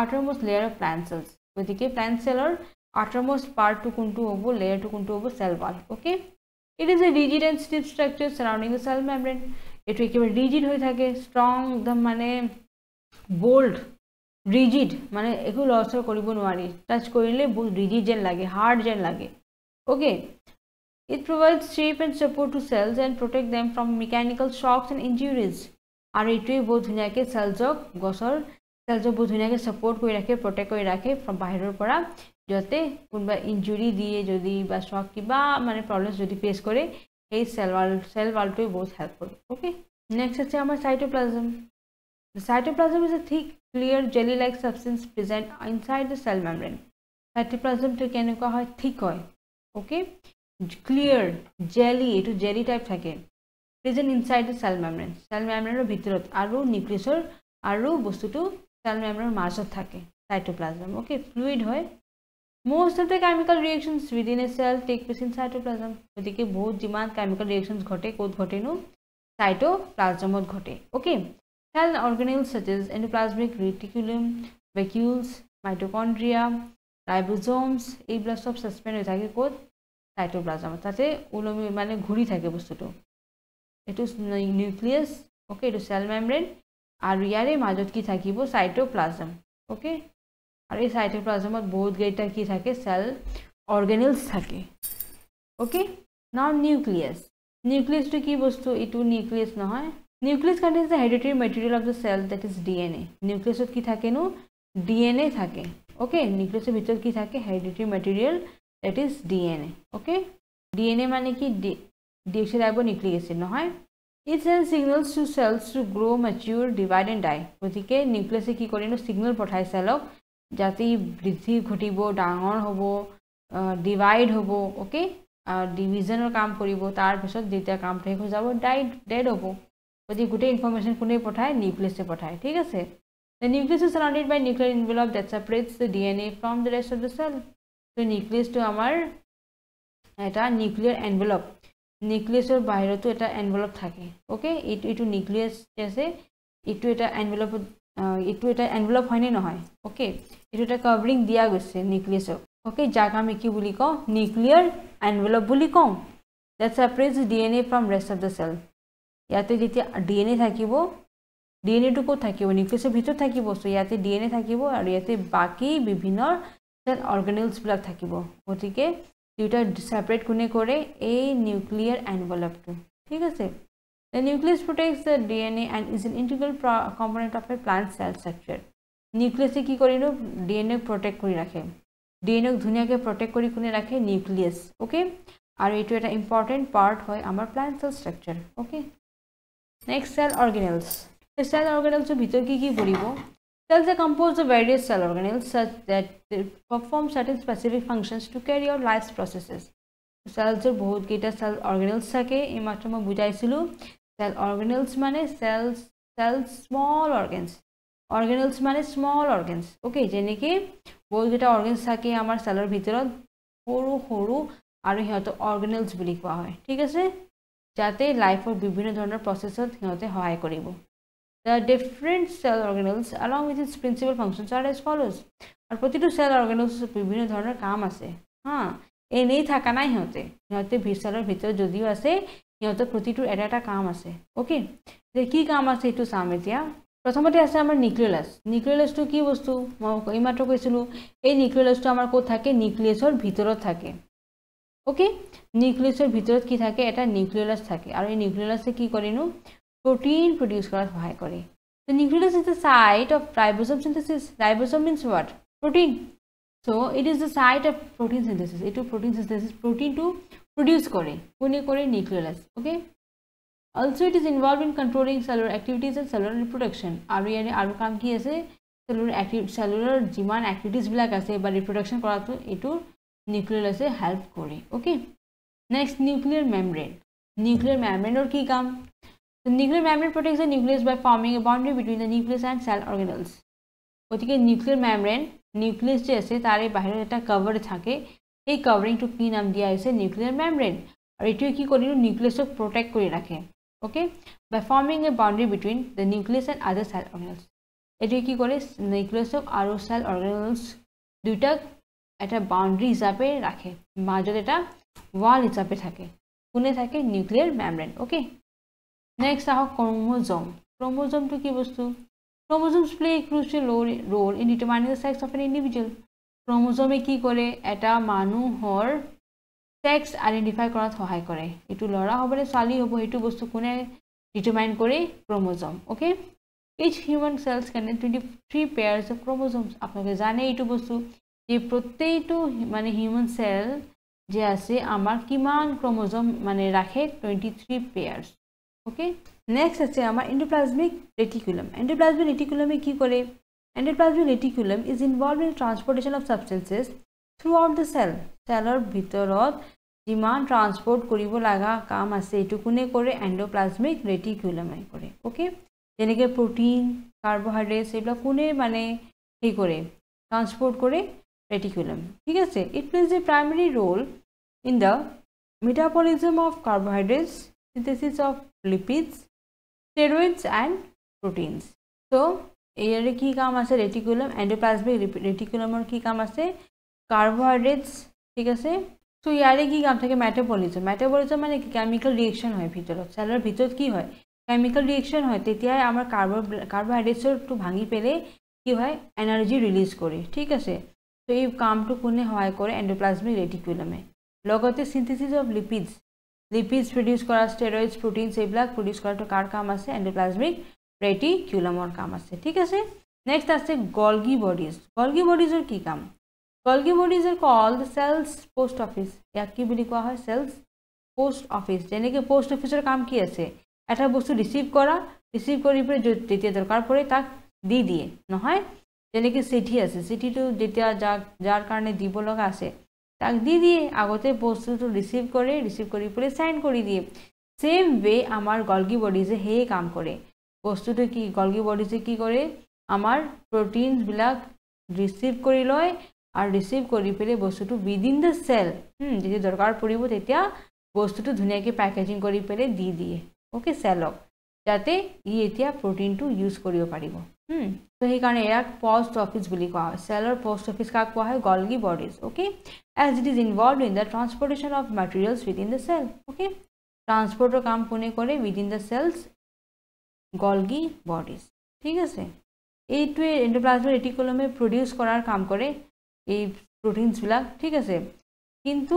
outermost layer of plant cells গতিকে plant cellৰ outermost part to kuntu hobo, layer to kuntu hobo cell wall. Okay, it is a rigid and stiff structure surrounding the cell membrane. It ekebare rigid hoye thake, strong, the mane bold, rigid, mane ekু লৰচৰ কৰিব নোৱাৰি, touch কৰিলে বহুত rigid যেন লাগে, hard যেন লাগে. Okay, it provides shape and support to cells and protect them from mechanical shocks and injuries. আৰু এইটোৱে বহুত ধুনীয়াকৈ চেলছক গছৰ চেলছক বহুত ধুনীয়াকৈ ছাপোৰ্ট কৰি ৰাখে, প্ৰটেক্ট কৰি ৰাখে ফ্ৰম বাহিৰৰ পৰা, যাতে কোনোবা ইঞ্জুৰি দিয়ে যদি বা শ্বক কিবা মানে প্ৰব্লেমছ যদি ফেচ কৰে সেই চেল ৱালটোৱে বহুত হেল্প কৰে. অ'কে, নেক্সট আছে আমাৰ cytoplasm. The cytoplasm is a thick, clear, jelly-like substance present inside the cell membrane. Cytoplasm to কেনেকুৱা হয়, thick হয়. Okay, clear, jelly, এইটো jelly type থাকে. Present inside the cell membrane. Cell membrane ভিতৰত আৰু নিউক্লিয়াছৰ আৰু বস্তুটো cell membrane মাজত থাকে. Cytoplasm. Okay, fluid হয়. Most of the chemical reactions within a cell take place in cytoplasm. গতিকে বহুত যিমান chemical reactions ঘটে ক'ত ঘটেনো, cytoplasmত ঘটে. Okay, cell organelles such as endoplasmic reticulum, vacuoles, mitochondria, ribosomes, এইবিলাক সব সাসপেন্ড হৈ থাকে ক'ত, cytoplasm. তাতে ওলমি মানে ঘূৰি থাকে বস্তুটো. It is nucleus. Okay, it is cell membrane. আৰু ইয়াৰে মাজত কি থাকিব, cytoplasm. Okay, আৰু এই cytoplasmত বহুত কেইটা কি থাকে, cell organelles থাকে. Okay, now nucleus. Nucleus to কি বস্তু, এইটো nucleus নহয়. Nucleus contains the hereditary material of the cell, that is DNA. Nucleusত কি থাকে নো, DNA থাকে. Okay, nucleusৰ ভিতৰত কি থাকে, hereditary material, that is DNA. Okay, DNA মানে কি, deoxyribonucleic acid নহয়. It sends signals to cells to grow, mature, divide and die. গতিকে নিউক্লিয়াছে কি কৰে নো, সিগনেল পঠায় সেলক যাতে বৃদ্ধি ঘটিব, ডাঙৰ হ'ব, ডিভাইড হ'ব. ওকে, ডিভিজনৰ কাম কৰিব, তাৰ পিছত যেতিয়া কাম শেষ হৈ যাব ডেড হ'ব. গতিকে গোটেই ইনফৰমেশ্যন কোনে পঠায়, নিউক্লিয়াছে পঠায়. ঠিক আছে. The nucleus is surrounded by nuclear envelope that separates the DNA from the rest of the cell. So nucleus to আমাৰ এটা নিউক্লিয়াৰ এনভেলপ, নিউক্লিয়াছৰ বাহিৰতো এটা এনভেলপ থাকে. ওকে, এইটো নিউক্লিয়াছ আছে, এইটো এটা এনভেলপ, এইটো এটা এনভেলপ হয়নে নহয়. ওকে, এইটো এটা কভাৰিং দিয়া গৈছে নিউক্লিয়াছক. ওকে, যাক আমি কি বুলি কওঁ, নিউক্লিয়াৰ এনভেলপ বুলি কওঁ. that separates the DNA from rest of the cell. ইয়াতে যেতিয়া DNA থাকিব, ডিএনএটো ক'ত থাকিব, নিউক্লিয়াছৰ ভিতৰত থাকিব. চ' ইয়াতে ডিএনএ থাকিব আৰু ইয়াতে বাকী বিভিন্ন চেল অৰ্গেনেলছবিলাক থাকিব. গতিকে দুটা সেপাৰেট কোনে কৰে, এই নিউক্লিয়াৰ এনভেলপটো. ঠিক আছে. The nucleus protects the DNA and is an integral component of a plant cell structure. নিউক্লিয়াছে কি কৰিনো, ডিএনএক প্ৰটেক্ট কৰি ৰাখে. ডিএনএক ধুনীয়াকৈ প্ৰটেক্ট কৰি কোনে ৰাখে, নিউক্লিয়াছ. ওকে, আৰু এইটো এটা ইম্পৰ্টেণ্ট পাৰ্ট হয় আমাৰ plant cell structure. Okay, next cell organelles. এই চেল অৰ্গেনেলছৰ ভিতৰত কি কি পৰিব, cells are composed of various cell organelles such that they perform certain specific functions to carry out life's processes. Cells are बहुत केटा cell organelles থাকে, এই মাত্র মই বুঝাইছিলো. Cell organelles মানে cells small organs, organelles মানে small organs. Okay, যেনে কি বহুত কেটা organs থাকে আমাৰ cellৰ ভিতৰত, সৰু সৰু আৰু সিহঁতক organelles বুলি কোৱা হয়. ঠিক আছে, যাতে লাইফৰ বিভিন্ন ধৰণৰ প্ৰসেছত সিহঁতে সহায় কৰিব. The different cell organelles along with its principal functions are as follows. Are প্রতিটো cell organelles বিভিন্ন ধরনের কাম আছে. হ্যাঁ, এনেই থাকা নাই সিহঁতে সেলৰ ভিতৰত যদিও আছে, সিহঁতৰ প্ৰতিটো এটা কাম আছে. ওকে, যে কি কাম আছে এইটো চাম এতিয়া. প্ৰথমতে আছে আমাৰ নিউক্লিয়াছ. নিউক্লিয়াছটো কি বস্তু, মই এইমাত্ৰ কৈছিলোঁ, এই নিউক্লিয়াছটো আমাৰ ক'ত থাকে, নিউক্লিয়াছৰ ভিতৰত থাকে. ওকে, নিউক্লিয়াছৰ ভিতৰত কি থাকে, এটা নিউক্লিয়াছ থাকে. আৰু এই নিউক্লিয়াছে কি কৰেনো, protein produce কৰাত সহায় কৰে. The nucleus is the site of ribosome synthesis. Ribosome means what? Protein. So it is the site of protein synthesis. It to protein synthesis, protein to produce করে. কোনে করে, nucleus. Okay. Also it is involved in controlling cellular activities and cellular reproduction. আৰু ইয়াৰে আৰু কাম কি আছে, cellular যিমান activities বিলাক আছে বা reproduction কৰাটো এইটো nucleus help কৰে. Okay. Next, nuclear membrane. Nuclear membrane or কি কাম? The nuclear membrane protects the nucleus by forming a boundary between the nucleus and cell organelles. গতিকে nuclear membrane, nucleus যে আছে তাৰে বাহিৰত এটা কভাৰ থাকে, এই কভাৰিংটো কি নাম দিয়া হৈছে, nuclear membrane. আৰু এইটোৱে কি কৰিলো, নিউক্লিয়াছক প্ৰটেক্ট কৰি ৰাখে. Okay, by forming a boundary between the nucleus and other cell organelles. এইটোৱে কি কৰে, নিউক্লিয়াছক আৰু cell organelles দুইটাক এটা বাউন্ডাৰি হিসাবে ৰাখে মাজত এটা ওয়াল হিসাবে থাকে কোনে থাকে নিউক্লিয়াৰ মেমব্ৰেন ওকে নেক্সট আহক ক্ৰোমোজোম ক্ৰোমোজোমটো কি বস্তু Chromosomes play a crucial role in determining the sex of an individual. Chromosome কি করে এটা মানুহৰ sex identify কৰাত সহায় কৰে এটো লৰা হবলে ছোৱালী হ'ব এটো বস্তু কোনে ডিটাৰমাইন কৰে ক্ৰোমোজোম okay each human cells contain 23 pairs of chromosomes আপোনালোকে জানে এটো বস্তু যে প্ৰত্যেকটো মানে হিউম্যান সেল যে আছে আমাৰ কিমান ক্ৰোমোজোম মানে ৰাখে 23 pairs ওকে নেক্সট আছে আমাৰ এন্ডোপ্লাজমিক ৰেটিকুলাম এন্ডোপ্লাজমিক ৰেটিকুলামে কি কৰে endoplasmic reticulum is involved in transportation of substances throughout the cell সেলৰ ভিতৰত যিমান ট্ৰান্সপোৰ্ট কৰিব লাগা কাম আছে এটো কোনে কৰে এন্ডোপ্লাজমিক ৰেটিকুলামে কৰে ওকে যেনেকৈ প্ৰটিন কাৰ্বোহাইড্ৰেটস এইবিলাক কোনে মানে হে কৰে ট্ৰান্সপোৰ্ট কৰে ৰেটিকুলাম ঠিক আছে it plays a primary role in the metabolism of carbohydrates synthesis of lipids steroids and proteins so এৰ কি কাম আছে ৰেটিকুলাম এন্ডোপ্লাজমিক ৰেটিকুলামৰ কি কাম আছে কার্বোহাইড্রেটস ঠিক আছে সো ইয়ারে কি কাম থাকে মেটাবলিজম মেটাবলিজম মানে কি কেমিক্যাল রিঅ্যাকশন হয় ভিতৰত সেলৰ ভিতৰত কি হয় কেমিক্যাল ৰিঅ্যাকশন হয় তেতিয়া আমাৰ কাৰ্বোহাইড্ৰেটসৰ টু ভাঙি পেলে কি হয় এনাৰ্জি ৰিলিজ কৰে ঠিক আছে তো এই কামটো কোনে হয় কৰে এন্ডোপ্লাজমিক ৰেটিকুলামে লগতে সিনথেসিস অফ lipids produce কৰা steroids proteins এইবিলাক produce কৰাটো কাৰ কাম আছে এন্ডোপ্লাজমিক ৰেটিকুলামৰ কাম আছে ঠিক আছে নেক্সট আছে গলগি বডিজৰ কি কাম Golgi bodies are called the cells post office ইয়াক কি বুলি কোৱা হয় cells post office যেনেকৈ পোস্ট অফিসৰ কাম কি আছে এটা বস্তু ৰিসিভ কৰি পৰে যেতিয়া দৰকাৰ পৰে তাক দি দিয়ে নহয় যেনেকৈ চিঠি আছে চিঠিটো যেতিয়া যাৰ কাৰণে দিব লগা আছে তাক দি দিয়ে আগতে বস্তুটো ৰিসিভ কৰি পৰে সাইন কৰি দিয়ে সেম ওয়ে আমাৰ গলগি বডিজে হে কাম কৰে বস্তুটো কি গলগি বডিজে কি কৰে আমাৰ প্ৰটিনস বিলাক ৰিসিভ কৰি লয় আৰু ৰিসিভ কৰি পেলে বস্তুটো উইদিন দ্য সেল যেতিয়া দৰকাৰ পৰিব তেতিয়া বস্তুটো ধুনিয়াকৈ প্যাকেজিং কৰি পেলে দি দিয়ে ওকে সেলক যাতে ই এতিয়া প্ৰটিনটো ইউজ কৰিব পাৰিব so he কাৰণে এক পোস্ট অফিস বুলি কোৱা হয় সেলৰ পোস্ট অফিস কাক কোৱা হয় Golgi bodies okay as it is involved in the transportation of materials within the cell okay transporter কাম কোনে কৰে within the cells Golgi bodies ঠিক আছে এইটোৱে এন্ডোপ্লাজমিক ৰেটিকুলামে প্ৰডিউস কৰাৰ কাম কৰে এই প্ৰটিনস বিলাক ঠিক আছে কিন্তু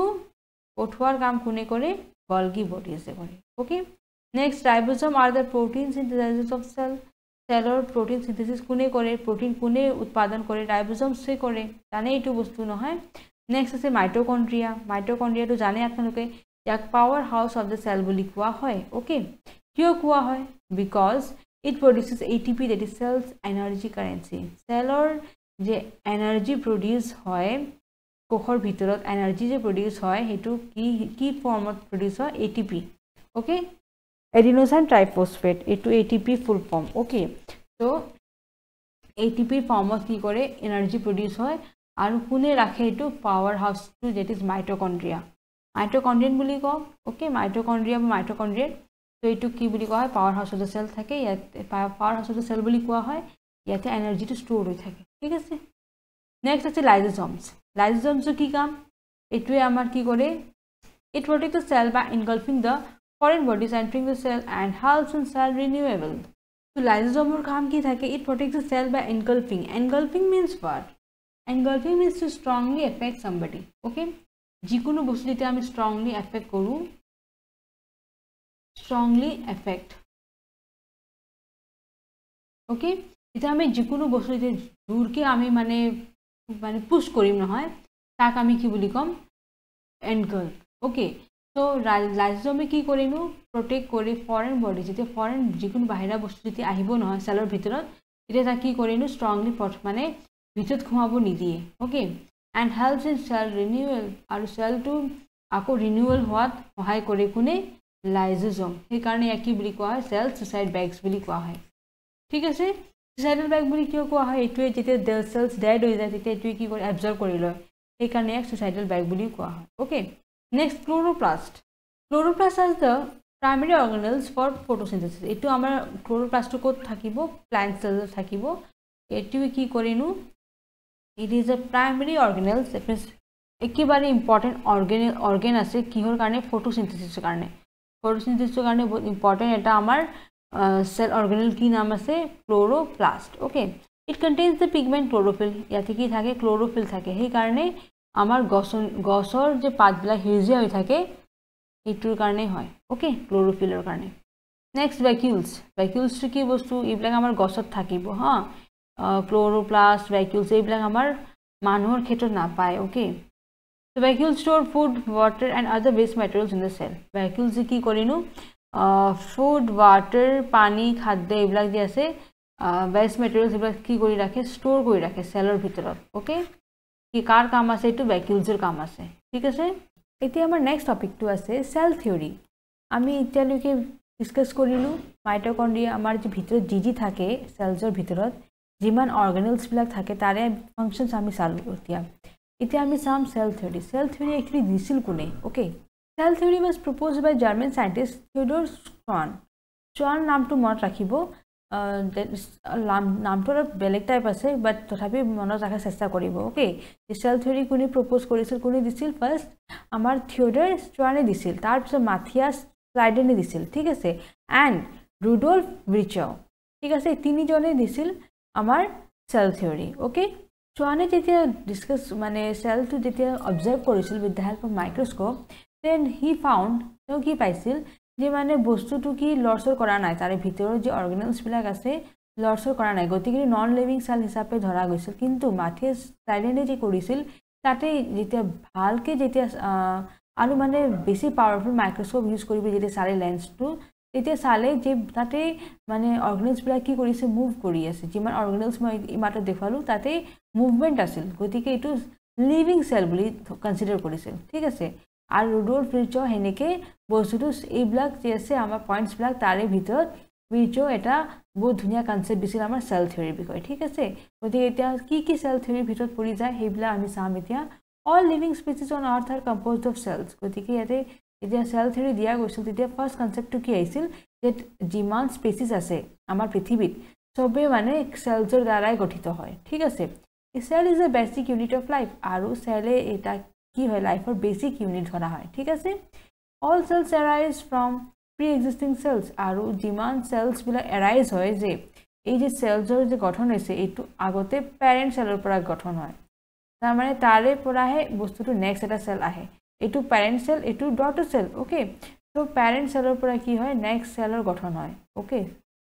পঠোৱাৰ কাম কোনে কৰে গলগি বডিজে কৰে okay next ribosome are the protein synthesis of cell সেলৰ protein synthesis কোনে কৰে protein কোনে উৎপাদন কৰে ৰাইবোসোমসে কৰে জানে এইটো বস্তু নহয় নেক্সট আছে মাইটোকন্ড্ৰিয়াটো জানে আপোনালোকে ইয়াক power house of the cell বুলি কোৱা হয় ওকে কিয় কোৱা হয় because it produces ATP that is cells energy currency সেলৰ যে এনাৰ্জি প্ৰডিউস হয় কোষৰ ভিতৰত এনাৰ্জি যে প্ৰডিউস হয় হেতু কি ফৰ্মত প্ৰডিউস হয় ATP ওকে adenosine triphosphate এটো ATP ফুল ফৰ্ম ওকে তো ATP ফৰ্মত কি কৰে এনাৰ্জি প্ৰডিউস হয় আৰু কোনে ৰাখে এটো power house to that is মাইটোকন্ড্ৰিয়ান বুলি কও ওকে মাইটোকন্ড্ৰিয়া তো এটো কি বুলি কোৱা হয় power house of the cell থাকে ইয়াত power house of the cell বুলি কোৱা হয় ইয়াতে এনাৰ্জিটো স্টোৰ হৈ থাকে ঠিক আছে নেক্সট আছে লাইজোজোমস কি কাম এটোৱে আমাৰ কি কৰে it protects the cell by engulfing the foreign bodies entering the cell and helps in cell renewal so lysosome কাম কি থাকে it protects the cell by engulfing means what engulfing means to strongly affect somebody okay যিকোনো বস্তু যেটা আমি strongly affect কৰো okay এটা আমি যিকোনো বস্তু যে দূৰকে আমি মানে পুশ কৰিম নহয় তাক আমি কি বুলি কম engulf okay so লাইজোজোমে কি কৰিনো প্ৰটেক্ট কৰি ফৰেন বডি যেতে ফৰেন যিকোনো বাহিৰা বস্তু যেতে আহিব নহয় সেলৰ ভিতৰত এটা তা কি কৰিনো স্ট্ৰংলি মানে ভিতৰত খুমাব নিদিয়ে okay and helps in cell renewal আৰু সেলটো আকৌ ৰিনিউৱেল হোৱাত সহায় কৰে কোনে লাইজোজোম সেই কাৰণে কি বুলি কোৱা হয় সেল সুইসাইড বেগস বুলি কোৱা হয় ঠিক আছে সুইসাইডাল বেগ বুলি কিয় কোৱা হয় এটোৱে যেতে the cells dead হৈ যায় তেতিয়া এটোৱে কি কৰে এবজৰ্ব কৰি লয় সেই কাৰণে এক সুইসাইডাল বেগ বুলি কোৱা হয় okay next chloroplast has the primary organelles for photosynthesis এটো আমাৰ chloroplast কোত থাকিব plant cells থাকিব এটোৱে কি কৰিনো it is a primary organelles that means একেবাৰে ইম্পৰ্টেণ্ট অৰ্গেন আছে কিহৰ কাৰণে ফটোচিনথেসিছৰ কাৰণে বহুত ইম্পৰ্টেণ্ট এটা আমাৰ সেল অৰ্গেনেল কি নাম আছে chloroplast okay it contains the pigment chlorophyll ইয়াতে কি থাকে ক্লোৰোফিল থাকে সেই কাৰণে আমাৰ গছৰ যে পাতবিলাক সেউজীয়া হৈ থাকে এইটোৰ কাৰণে হয় ওকে ক্লোৰোফিলৰ কাৰণে নেক্সট ভ্যাকুলছ কি বস্তু এইবিলাক আমাৰ গছত থাকিব হা ক্লোৰোপ্লাস্ট ভ্যাকুলছ এইবিলাক আমাৰ মানুহৰ ক্ষেত্ৰত নাপায় okay So vacuoles store food, water and other waste materials in the cell. Vacuoles ki korinu food, water, pani, khadya eblak je ase waste materials eblak ki kori rakhe store kori rakhe cellor bhitorot. Okay? Ki kar kaam ase etu vacuoles er kaam ase. Thik ase? Etia amar next topic tu ase cell theory. Ami etialoke discuss korilu mitochondria amar je bhitorot ji thake cells er bhitorot jiman organelles bilak thake tare functions ami salu etia Iti ami some cell theory. Cell theory actually disil kune. Okay. Cell theory was proposed by German scientist Theodor Schwann. Schwann naam to mon rakhibo. Naam to beleg type ase, but tothapi mono rakha chesta koribo. Okay. The cell theory kuni propose korisil kuni disil first. Amar Theodor Schwann e disil. Tar pichot Matthias Schleiden e disil. Thik ase. And Rudolf Virchow. Thik ase. Tini jone disil amar cell theory. Okay. Schwann যেতিয়া discuss মানে cell টু যেতিয়া observe কৰিছিল with the help of microscope then he found তেওঁ কি পাইছিল যে মানে বস্তুটো কি লৰচৰ কৰা নাই তাৰে ভিতৰৰ যে অৰ্গানেলছ বিলাক আছে লৰচৰ কৰা নাই গতিকে নন লিভিং সেল হিচাপে ধৰা গৈছিল কিন্তু মাথিয়াস স্লাইডেনে যে কৰিছিল তাতে যেতিয়া ভালকে যেতিয়া আৰু মানে বেছি পাৱাৰফুল মাইক্ৰোস্কোপ ইউজ কৰিব যেতিয়া চালে লেন্সটো এতিয়া চালে যে তাতে মানে অৰ্গানেলছ বিলাক কি কৰিছে মুভ কৰি আছে যিমান অৰ্গানেলছ মই ইমাটো দেখালো তাতে মুভমেন্ট আছিল গতিকে এটো লিভিং সেল বুলি কনসিডাৰ কৰিছিল ঠিক আছে আৰু ৰুডolf ভিৰচো হেনেকে বস্তুটো এইবিলাক যে আছে আমাৰ পইণ্টছ বিলাক তাৰে ভিতৰত ভিৰচো এটা বহুত ধুনীয়া কনসেপ্ট দিছিল আমাৰ সেল থিওৰি বিষয় ঠিক আছে গতিকে এতিয়া কি সেল থিওৰিৰ ভিতৰত পৰি যায় হেইবিলাক আমি চাম এতিয়া all living species on earth are composed of cells গতিকে ইয়াতে এতিয়া সেল থিওৰি দিয়া গৈছিল তেতিয়া ফাৰ্স্ট কনসেপ্টটো কি আছিল যে যিমান স্পেচিছ আছে আমাৰ পৃথিৱীত সবে মানে সেলছৰ দ্বাৰাই গঠিত হয় ঠিক আছে A cell is a basic unit of life. Aru cell eta ki hoy life or basic unit dhora hoy. Thik ase? All cells arise from pre-existing cells. Aru jiman cells bila arise hoy je ei je cells or je gothon hoise etu agote parent cell or pora gothon hoy. Tar mane tare pora he bostu to next eta cell ahe. Etu parent cell etu daughter cell. Okay. So parent cell or pora ki hoy next cell or gothon hoy. Okay.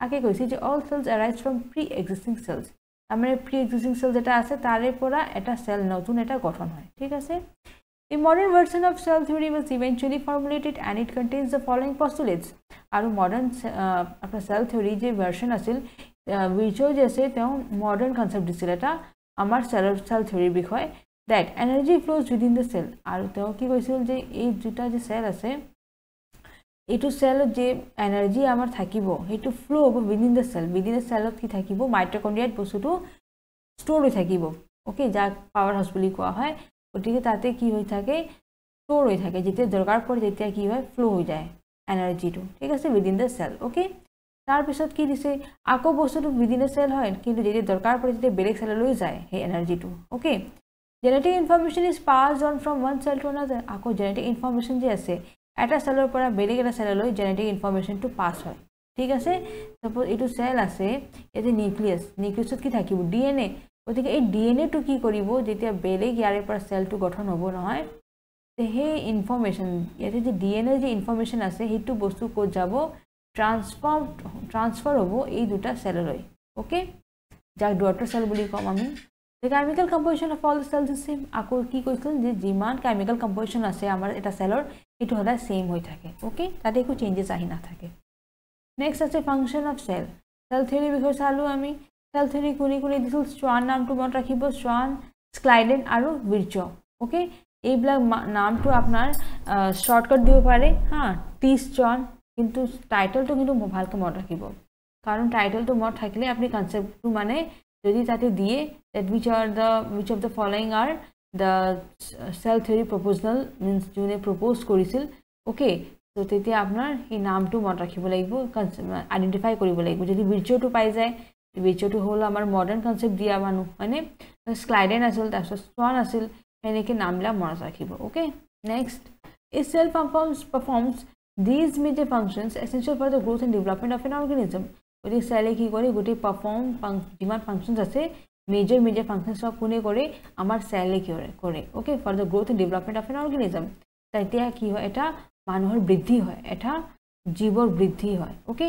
Ake koisi je all cells arise from pre-existing cells. Amare pre-existing cells eta ase tare pora eta cell notun eta gothon hoy thik ase a modern version of cell theory was eventually formulated and it contains the following postulates aru modern apna cell theory je version asil virchow je ase teo modern concept disil eta amar cell theory bikhoy that energy flows within the cell aru teo ki koisil je ei duta je cell ase etu cell je energy amar thakibo etu flow hobo within the cell ki thakibo mitochondria bostuto store hoi thakibo okay ja power house boli koa hoy otike tate ki hoi thake store hoi thake jete dorkar por jetia ki hoy flow hoi jay energy to thik ase within the cell okay tar pisot ki dise ako bostuto within the cell hoy kintu jete dorkar por jete belek cell loi jay he energy to okay genetic information is passed on from one cell to another ako genetic information je ase eta cellor pora beleg eta celloi genetic information to pass hoy ঠিক আছে suppose etu cell ase ete nucleus ki thakibo dna otike ei dna to ki koribo jetia beleg yare pora cell to গঠন hobo নহয় te he information ete je dna je information ase hetu bostu ko jabo transfer hobo ei duta cell loi okay jak daughter cell boli kom ami The chemical composition of all the cells is same. Ako ki koisil je jiman chemical composition ase amar eta cellor etu hoda same hoi thake. Okay? Tate ekো changes ahi na thake. Next ase function of cell. Cell theory bikhoy salu ami. Cell theory kuni disul Schwann naam to mon rakhibo Schwann, Schleiden aru Virchow. Okay? Ei blag naam to apnar shortcut dibo pare. Ha, T Schwann kintu title to kintu bhalke mon rakhibo. Karon title to mon thakle apni concept to mane যদি তাতে দিয়ে that which of the following are the cell theory proposal means june propose korisil okay so tete apnar ei naam to mon rakhibo lagibo identify koribo lagibo jodi Virchow to pai jay Virchow to hol amar modern concept dia manu mane Schleiden asil ta Schwann asil এনেকৈ নামবিলাক মনত ৰাখিব okay next A cell performs these major functions essential for the growth and development of an organism. গতিকে চেলে কি কৰে গোটেই যিমান ফাংচনছ আছে মেজৰ ফাংচনছ সব কোনে কৰে আমাৰ চেলে কি কৰে okay for the growth and development of an organism তেতিয়া কি হয় এটা মানুহৰ বৃদ্ধি হয় এটা জীৱৰ বৃদ্ধি হয় okay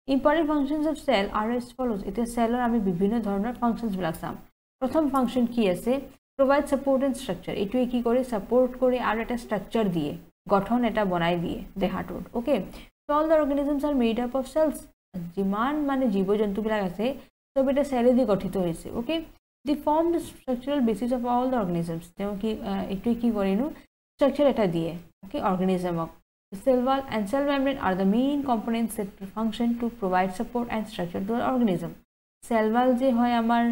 important functions of cell are as follows এতিয়া চেলৰ আমি বিভিন্ন ধৰণৰ ফাংচনছবিলাক চাম প্ৰথম ফাংচন কি আছে provide support and structure এটুৱে কি কৰে support কৰে আৰু এটা structure দিয়ে গঠন এটা বনাই দিয়ে দেহাটোৰ okay so all the organisms are made up of cells যিমান মানে জীৱ-জন্তুবিলাক আছে সব এটা সেলে দি গঠিত হৈছে okay they form the structural basis of all the organisms তেওঁ কি এটুৱে কি কৰেনো structure এটা দিয়ে okay organismক cell wall and cell membrane are the main components that function to provide support and structure to the organism cell wall যে হয় আমাৰ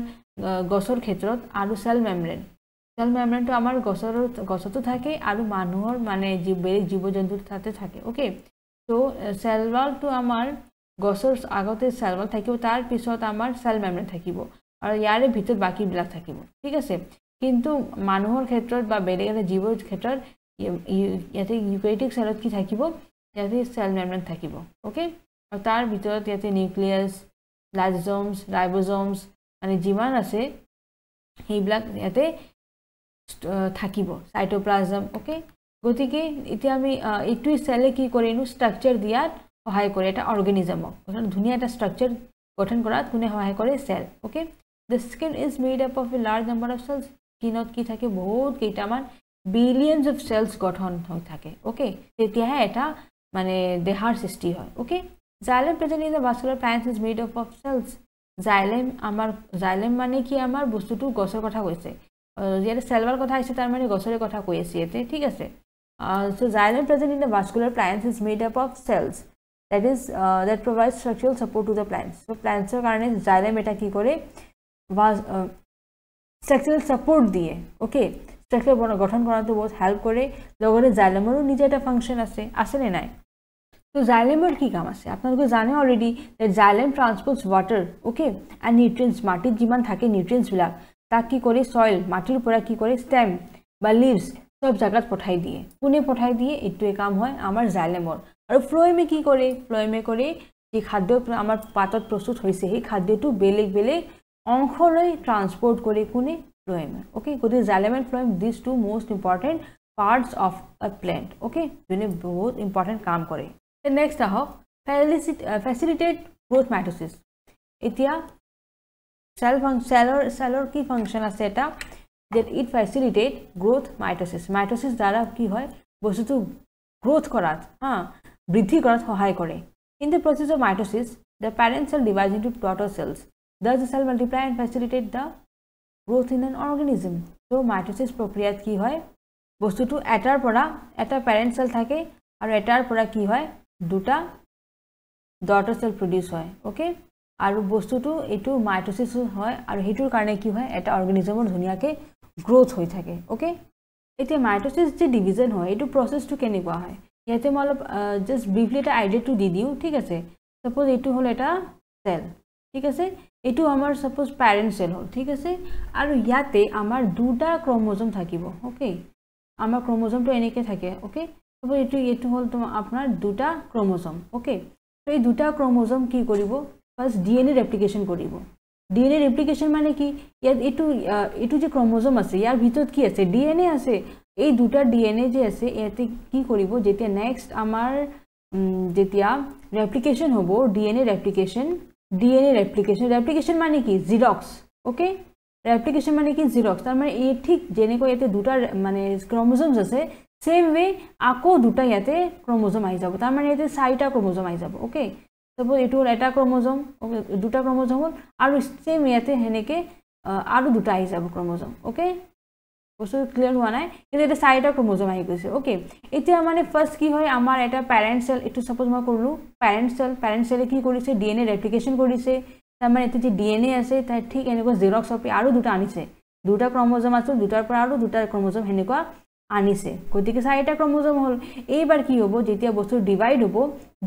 গছৰ ক্ষেত্ৰত আৰু cell membrane তো আমাৰ গছতো থাকে আৰু মানুহৰ মানে জীৱ-জন্তুৰ তাতে থাকে ওকে সো cell wall তো আমাৰ গছৰ আগতে cell wall থাকিব তাৰ পিছত আমাৰ cell membrane থাকিব আৰু ইয়াৰে ভিতৰত বাকিবিলাক থাকিব ঠিক আছে কিন্তু মানুহৰ ক্ষেত্ৰত বা বেলেগ এটা জীৱৰ ক্ষেত্ৰত ইয়াতে ইউক্যাৰিওটিক সেলত কি থাকিব ইয়াতে cell membrane থাকিব ওকে আৰু তাৰ ভিতৰত ইয়াতে নিউক্লিয়াছ রাইবোজোমস মানে যিমান আছে সেইবিলাক ইয়াতে থাকিব সাইটোপ্লাজম ওকে গতিকে এতিয়া আমি এইটো সেলে কি কৰেনো স্ট্ৰাকচাৰ দিয়াত সহায় কৰে এটা অৰ্গানিজমক ধুনীয়া এটা স্ট্ৰাকচাৰ গঠন কৰাত কোনে সহায় কৰে cell okay the skin is made up of a large number of cells কিনত কি থাকে বহুত কেইটামান billions of cells গঠন হৈ থাকে ওকে তেতিয়াহে এটা মানে দেহাৰ সৃষ্টি হয় okay xylem present in the vascular plants is made up of cells xylem মানে কি আমাৰ বস্তুটো গছৰ কথা কৈছে ইয়াতে সেলৱাৰ কথা আছে তাৰ মানে গছৰ কথা কৈ আছে এতে ঠিক আছে so xylem present in the vascular plants is made up of cells that provides structural support to the plants so plants er karone xylem eta ki kore structural support diye okay structure গঠন কৰাটো বহুত help কৰে লগতে xylemৰো নিজে এটা function আছে নে নাই তো xylemৰ কি কাম আছে আপোনালোকে জানে already that xylem transports water okay and nutrients মাটিত যিমান থাকে নিউট্ৰিয়েন্টছ বিলাক তাক কি কৰে সয়েল মাটিৰ পৰা কি কৰে স্টেম বা লিভস সব জায়গাত পঠাই দিয়ে কোনে পঠাই দিয়ে এটোৱে কাম হয় আমাৰ xylemৰ আৰু ফ্লোয়েমে কি কৰে ফ্লোয়েমে কৰে যে খাদ্য আমাৰ পাতত প্ৰস্তুত হৈছে সেই খাদ্যটো বেলেগ অংশলৈ ট্ৰান্সপোৰ্ট কৰে কোনে ফ্লোয়েমে ওকে গতি xylem and phloem these two most important parts of a plant okay যোনে বহুত ইম্পৰ্টেন্ট কাম কৰে নেক্সট আহক facilitate growth mitosis এতিয়া সেলৰ কি ফাংচন আছে এটা that it facilitate growth mitosis দ্বাৰা কি হয় বস্তুটো গ্ৰোথ কৰাত বৃদ্ধি কৰাত সহায় কৰে in the process of mitosis the parent cell divides into daughter cells thus the cell multiply and facilitate the growth in an organism so mitosis প্ৰক্ৰিয়াত কি হয় বস্তুটো এটাৰ পৰা এটা parent cell থাকে আৰু এটাৰ পৰা কি হয় দুটা daughter cell produce হয় okay আৰু বস্তুটো এটো মাইটোসিস হয় আৰু হেতুৰ কাৰণে কি হয় এটা অৰ্গানিজমৰ ধুনিয়াকে গ্ৰোথ হৈ থাকে ওকে এতিয়া মাইটোসিস যে ডিভিজন হয় এটো প্ৰসেসটো কেনেকুৱা হয় ইয়াতে মই অলপ জাস্ট ব্রিফলি এটা আইডিয়াটো দি দিও ঠিক আছে সাপোজ এটো হল এটা সেল ঠিক আছে এটো আমাৰ সাপোজ প্যাৰেন্ট সেল হল ঠিক আছে আৰু ইয়াতে আমাৰ দুটা ক্ৰোমোজোম থাকিব ওকে আমাৰ ক্ৰোমোজোমটো এনেকে থাকে ওকে সাপোজ এটো হল তোমাৰ আপোনাৰ দুটা ক্ৰোমোজোম ওকে তো এই দুটা ক্ৰোমোজোম কি কৰিব ফাৰ্স্ট ডিএনএ ৰেপ্লিকেশন কৰিব ডিএনএ ৰেপ্লিকেশন মানে কি এটো যে ক্ৰোমোজোম আছে ইয়াৰ ভিতৰত কি আছে ডিএনএ আছে এই দুটা ডিএনএ যে আছে এতে কি করিব যেতিয়া নেক্সট আমাৰ যেতিয়া ৰেপ্লিকেশন হ'ব ডিএনএ ৰেপ্লিকেশন মানে কি জেৰক্স ওকে ৰেপ্লিকেশন মানে কি জেৰক্স তাৰ মানে এই ঠিক যেনেকৈ এতে দুটা মানে ক্ৰোমোজোমস আছে সেম ওয়ে আকো দুটা ইয়াতে ক্ৰোমোজোম আহি যাব তাৰ মানে এতে 4টা ক্রোমোজোম আহি যাব ওকে suppose এটো এটা ক্রোমোজোম ওকে দুটা ক্রোমোজোম আৰু সেম ইয়াতে হেনেকে আৰু দুটা আহি যাব ক্ৰোমোজোম ওকে বস্তু ক্লিয়াৰ হোৱা নাই কিন্তু এটা 4টা ক্ৰোমোজোম আহি গৈছে ওকে এতিয়া মানে ফাৰ্স্ট কি হয় আমাৰ এটা প্যাৰেন্ট সেল এটো সাপোজ মই কৰলো প্যাৰেন্ট সেলে কি কৰিছে ডিএনএ ৰেপ্লিকেশন কৰিছে তাৰ মানে এটো যে ডিএনএ আছে তাই ঠিক এনেকুৱা জেৰক্স কপি আৰু দুটা আনিছে দুটা ক্ৰোমোজোম আছে দুটাৰ পৰা আৰু দুটা ক্ৰোমোজোম হেনেকুৱা আনিছে গতিকে 4টা ক্ৰোমোজোম হল এইবাৰ কি হ'ব যেতিয়া বস্তু ডিভাইড হ'ব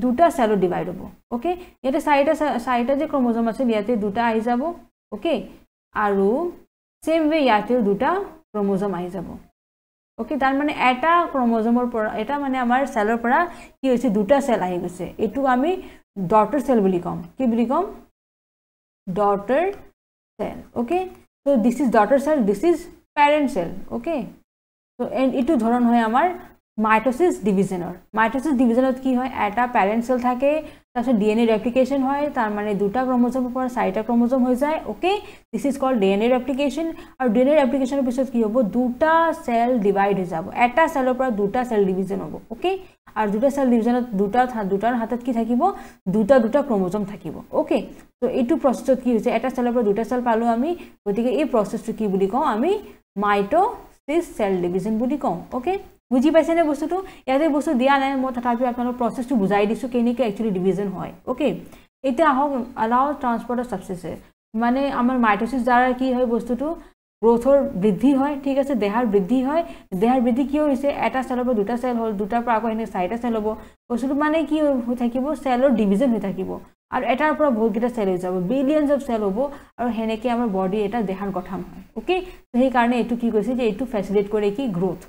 দুটা সেল ডিভাইড হ'ব ওকে ইয়াতে 4টা যে ক্রোমোজোম আছে ইয়াতে দুটা আহি যাব ওকে আৰু সেম ওয়ে ইয়াতে দুটা ক্ৰমোজম আহি যাব ওকে তাৰ মানে এটা ক্ৰমোজমৰ পৰা এটা মানে আমাৰ সেলৰ পৰা কি হৈছে দুটা সেল আহি গৈছে এটু আমি ডটাৰ সেল বুলি কম কি বুলি কম daughter cell okay so this is daughter cell this is parent cell okay so and etu ধরন হয় আমার মাইটোসিস ডিভিজনত কি হয় এটা প্যারেন্ট সেল থাকে তারপর ডিএনএ রেপ্লিকেশন হয় তার মানে দুটা ক্রোমোজোমের পর চাৰিটা ক্রোমোজোম হৈ যায় okay this is called DNA replication আর ডিএনএ রেপ্লিকেশনের পিছত কি হ'ব দুটা সেল ডিভাইড হৈ যাব এটা সেলৰ পৰা দুটা সেল ডিভিজন হ'ব ওকে আৰ দুটা সেল ডিভিজনত দুটাৰ হাতত কি থাকিব দুটা ক্ৰোমোজোম থাকিব ওকে তো এইটো প্ৰসেছত কি হৈছে এটা সেলৰ পৰা দুটা সেল পালো আমি গতিকে এই প্ৰসেসটো কি বুলি কওঁ আমি মাইটোসিস সেল ডিভিজন বুলি কওঁ ওকে বুজি পাইছে নে বস্তুটো ইয়াতে বস্তু দিয়া নাই মই তথাপি আপোনালোক প্ৰসেসটো বুজাই দিছো কেনেকৈ একচুয়ালি ডিভিজন হয় ওকে এটা আহক অ্যালাউ ট্রান্সপোর্ট অফ সাবস্টেন্সেস মানে আমাৰ মাইটোসিস দ্বাৰা কি হয় বস্তুটো গ্ৰোথৰ বৃদ্ধি হয় ঠিক আছে দেহাৰ বৃদ্ধি কি হৈছে এটা সেলৰ পৰা দুটা সেল হল দুটাৰ পৰা আকৌ এনে চাৰিটা সেল হ'ব বস্তুটো মানে কি হৈ থাকিব সেলৰ ডিভিজন হৈ থাকিব আৰু এটাৰ পৰা বহুত কিটা সেল হৈ যাব বিলিয়নস অফ সেল হ'ব আৰু হেনেকে আমাৰ বডি এটা দেহাৰ গঠন হয় ওকে সেই কাৰণে এটো কি কৈছে যে এটো ফেসিলিটেট কৰে কি growth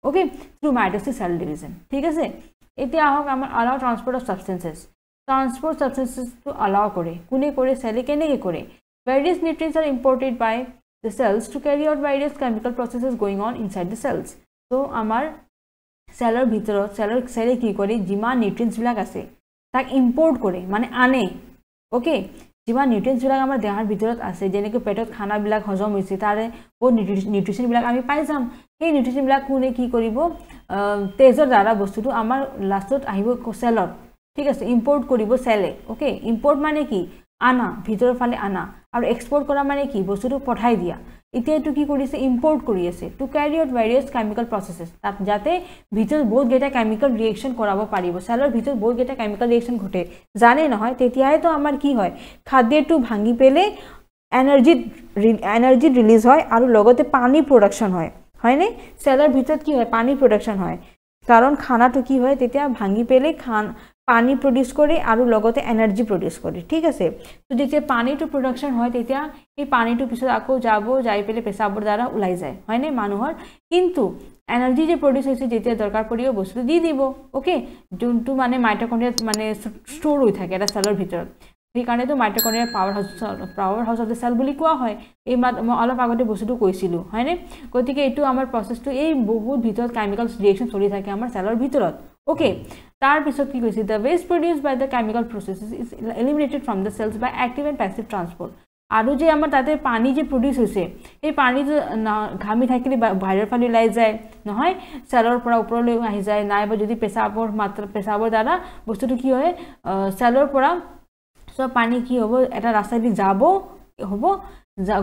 okay through mitosis cell division ঠিক আছে এতিয়া আহক আমাৰ allow transport of substances to allow কৰে কোনে কৰে সেলে কেনেকে কৰে various nutrients are imported by the cells to carry out various chemical processes going on inside the cells so আমাৰ সেলৰ ভিতৰত সেলে কি কৰে যিমান নিউট্ৰিয়েন্টস বিলাক আছে তাক ইম্পোৰ্ট কৰে মানে আনে ওকে যিমান নিউট্ৰিয়েন্টস বিলাক আমাৰ দেহাৰ ভিতৰত আছে যেনেকৈ পেটত খানা বিলাক হজম হৈছে তাৰে বহুত নিউট্ৰিশন বিলাক আমি পাই যাম এই নিউট্ৰিশন বিলাক কোনে কি কৰিব তেজৰ দ্বাৰা বস্তুটো আমাৰ লাষ্টত আহিব সেলত ঠিক আছে ইম্পোৰ্ট কৰিব সেলে ওকে ইম্পোৰ্ট মানে কি আনা ভিতৰৰ ফালে আনা আৰু এক্সপোৰ্ট কৰা মানে কি বস্তুটো পঠাই দিয়া এতিয়া এটো কি কৰিছে ইম্পোৰ্ট কৰি আছে টু ক্যাৰি আউট ভেৰিয়াস কেমিক্যাল প্ৰসেসেস তাত যাতে ভিতৰত বহুত গেটা কেমিক্যাল ৰিঅ্যাকশন কৰাব পাৰিব সেলৰ ভিতৰত বহুত গেটা কেমিক্যাল ৰিঅ্যাকশন ঘটে জানে নহয় তেতিয়াহে তো আমাৰ কি হয় খাদ্যটো ভাঙি পেলে এনাৰ্জি ৰিলিজ হয় আৰু লগতে পানী প্ৰডাকশন হয়নে সেলৰ ভিতৰত কি হয় পানী প্ৰডাকশন হয় কাৰণ খানাটো কি হয় তেতিয়া ভাঙি পেলে পানী প্ৰডিউস কৰে আৰু লগতে এনাৰ্জি প্ৰডিউস কৰে ঠিক আছে তো যেতিয়া পানীটো প্ৰডাকশন হয় তেতিয়া এই পানীটো পিছত আকৌ যাই পেলে পেশাবৰ দ্বাৰা ওলাই যায় হয়নে মানুহৰ কিন্তু এনাৰ্জি যে প্ৰডিউস হৈছে যেতিয়া দৰকাৰ পৰিব বস্তু দি দিব ওকে যোনটো মানে মাইটোকন্ড্ৰিয়া মানে স্টোৰ হৈ থাকে এটা সেলৰ ভিতৰত সেই কাৰণে তো mitochondria power house of the cell বুলি কোৱা হয় এই মই অলপ আগতে বস্তুটো কৈছিলো হয়নে গতিকে এটো আমাৰ প্ৰসেসটো এই বহুত ভিতৰত কেমিক্যাল ৰিঅ্যাকশন চলি থাকে আমাৰ সেলৰ ভিতৰত ওকে তাৰ পিছত কি কৈছে the waste produced by the chemical processes is eliminated from the cells by active and passive transport আৰু যে আমাৰ তাতে পানী যে প্ৰডিউস হৈছে এই পানীটো ঘামি থাকিলে বাহিৰৰ ফালে ওলাই যায় নহয় সেলৰ পৰা ওপৰলৈ আহি যায় নাইবা যদি পেশাবৰ দ্বাৰা বস্তুটো কি হয় সেলৰ পৰা সব পানী কি হ'ব এটা ৰাস্তা দি যাব হ'ব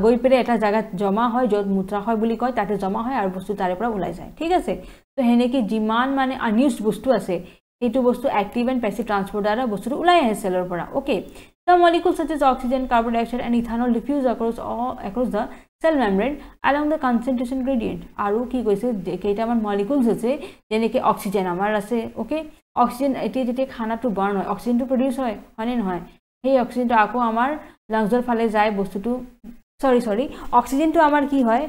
গৈ পেলে এটা জায়গা জমা হয় যত মূত্ৰা হয় বুলি কয় তাতে জমা হয় আৰু বস্তু তাৰে পৰা ওলাই যায় ঠিক আছে তো হেনেকে যিমান মানে আনইউজড বস্তু আছে এইটো বস্তু অ্যাক্টিভ এন্ড প্যাসিভ ট্রান্সপোর্ট দ্বারা বস্তুটো ওলাই আহে সেলৰ পৰা okay the molecules such as oxygen carbon dioxide and ethanol diffuse across the cell membrane along the concentration gradient আৰু কি কৈছে কেইটামান মলিকুলস আছে যেনেকৈ অক্সিজেন আমাৰ আছে ওকে অক্সিজেন এটি যেতে খানাটো বাৰ্ন হয় অক্সিজেনটো প্ৰডিউস হয় হয়নে নহয় সেই অক্সিজেনটো আকৌ আমাৰ লাংছৰ ফালে যায় বস্তুটো সৰি অক্সিজেনটো আমাৰ কি হয়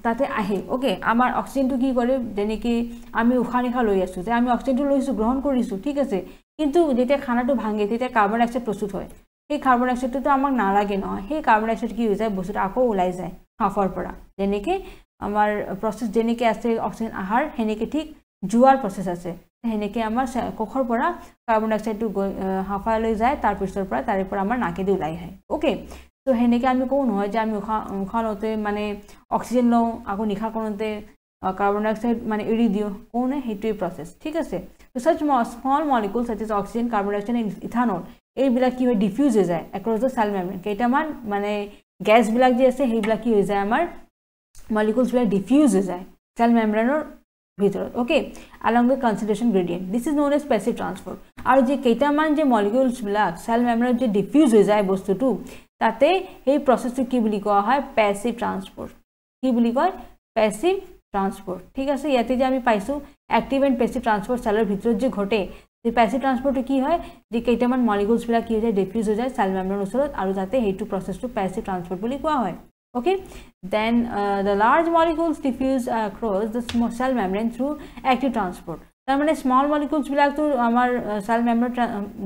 তাতে আহে ওকে আমাৰ অক্সিজেনটো কি কৰে যেনেকি আমি উশাহ নিশাহ লৈ আছো যে আমি অক্সিজেনটো লৈছো গ্ৰহণ কৰিছো ঠিক আছে কিন্তু যেতিয়া খানাটো ভাঙে তেতিয়া কাৰ্বন ডাই অক্সাইড প্ৰস্তুত হয় সেই কাৰ্বন ডাই অক্সাইডটো আমাৰ নালাগে নহয় সেই কাৰ্বন ডাই অক্সাইড কি হৈ যায় বস্তুটো আকৌ ওলাই যায় হাফৰ পৰা যেনেকি আমাৰ প্ৰসেস যেনেকি আছে অক্সিজেন আহাৰ হেনেকি ঠিক জুৱাৰ প্ৰসেস আছে হেনেকি আমাৰ কোখৰ পৰা কাৰ্বন ডাই অক্সাইডটো হাফালৈ যায় তাৰ পিছৰ পৰা তাৰে পৰা আমাৰ নাকেদি ওলাই আহে ওকে তো হেনেকে আমি কোন হয় যে আমি উশাহ লওঁতে মানে অক্সিজেন লওঁ আকৌ নিশা কৰোঁতে কাৰ্বন ডাই অক্সাইড মানে এৰি দিওঁ কোনে হেইটোই প্ৰসেস ঠিক আছে তো such small molecules such as oxygen carbon dioxide and ethanol এইবিলাক কি হয় ডিফিউজ হৈ যায় across the cell membrane কেইটামান মানে গ্যাস বিলাক যে আছে সেইবিলাক কি হৈ যায় আমাৰ molecules বিলাক ডিফিউজ হৈ যায় cell membrane ভিতৰত okay along the concentration gradient this is known as passive transport আৰু যে কেইটামান যে molecules বিলাক cell membrane যে ডিফিউজ হৈ যায় বস্তুটো তাতে এই প্ৰসেসটো কি বুলি কোৱা হয় প্যাসিভ ট্রান্সপোর্ট কি বুলি কয় প্যাসিভ ট্রান্সপোর্ট ঠিক আছে ইয়াতে যে আমি পাইছো অ্যাক্টিভ এন্ড প্যাসিভ ট্রান্সপোর্ট সেলৰ ভিতৰত যে ঘটে যে প্যাসিভ ট্রান্সপোর্ট কি হয় যে কেইটামান মলিকুলস বিলাক কি হৈ যায় ডিফিউজ হৈ যায় সেল মেমব্ৰেনৰ ওচৰত আৰু যাতে হেইটো প্ৰসেসটো প্যাসিভ ট্ৰান্সপোৰ্ট বুলি কোৱা হয় Okay, then the large molecules diffuse across the small cell membrane through active transport. তাৰ মানে small molecules বিলাক তো আমাৰ cell membrane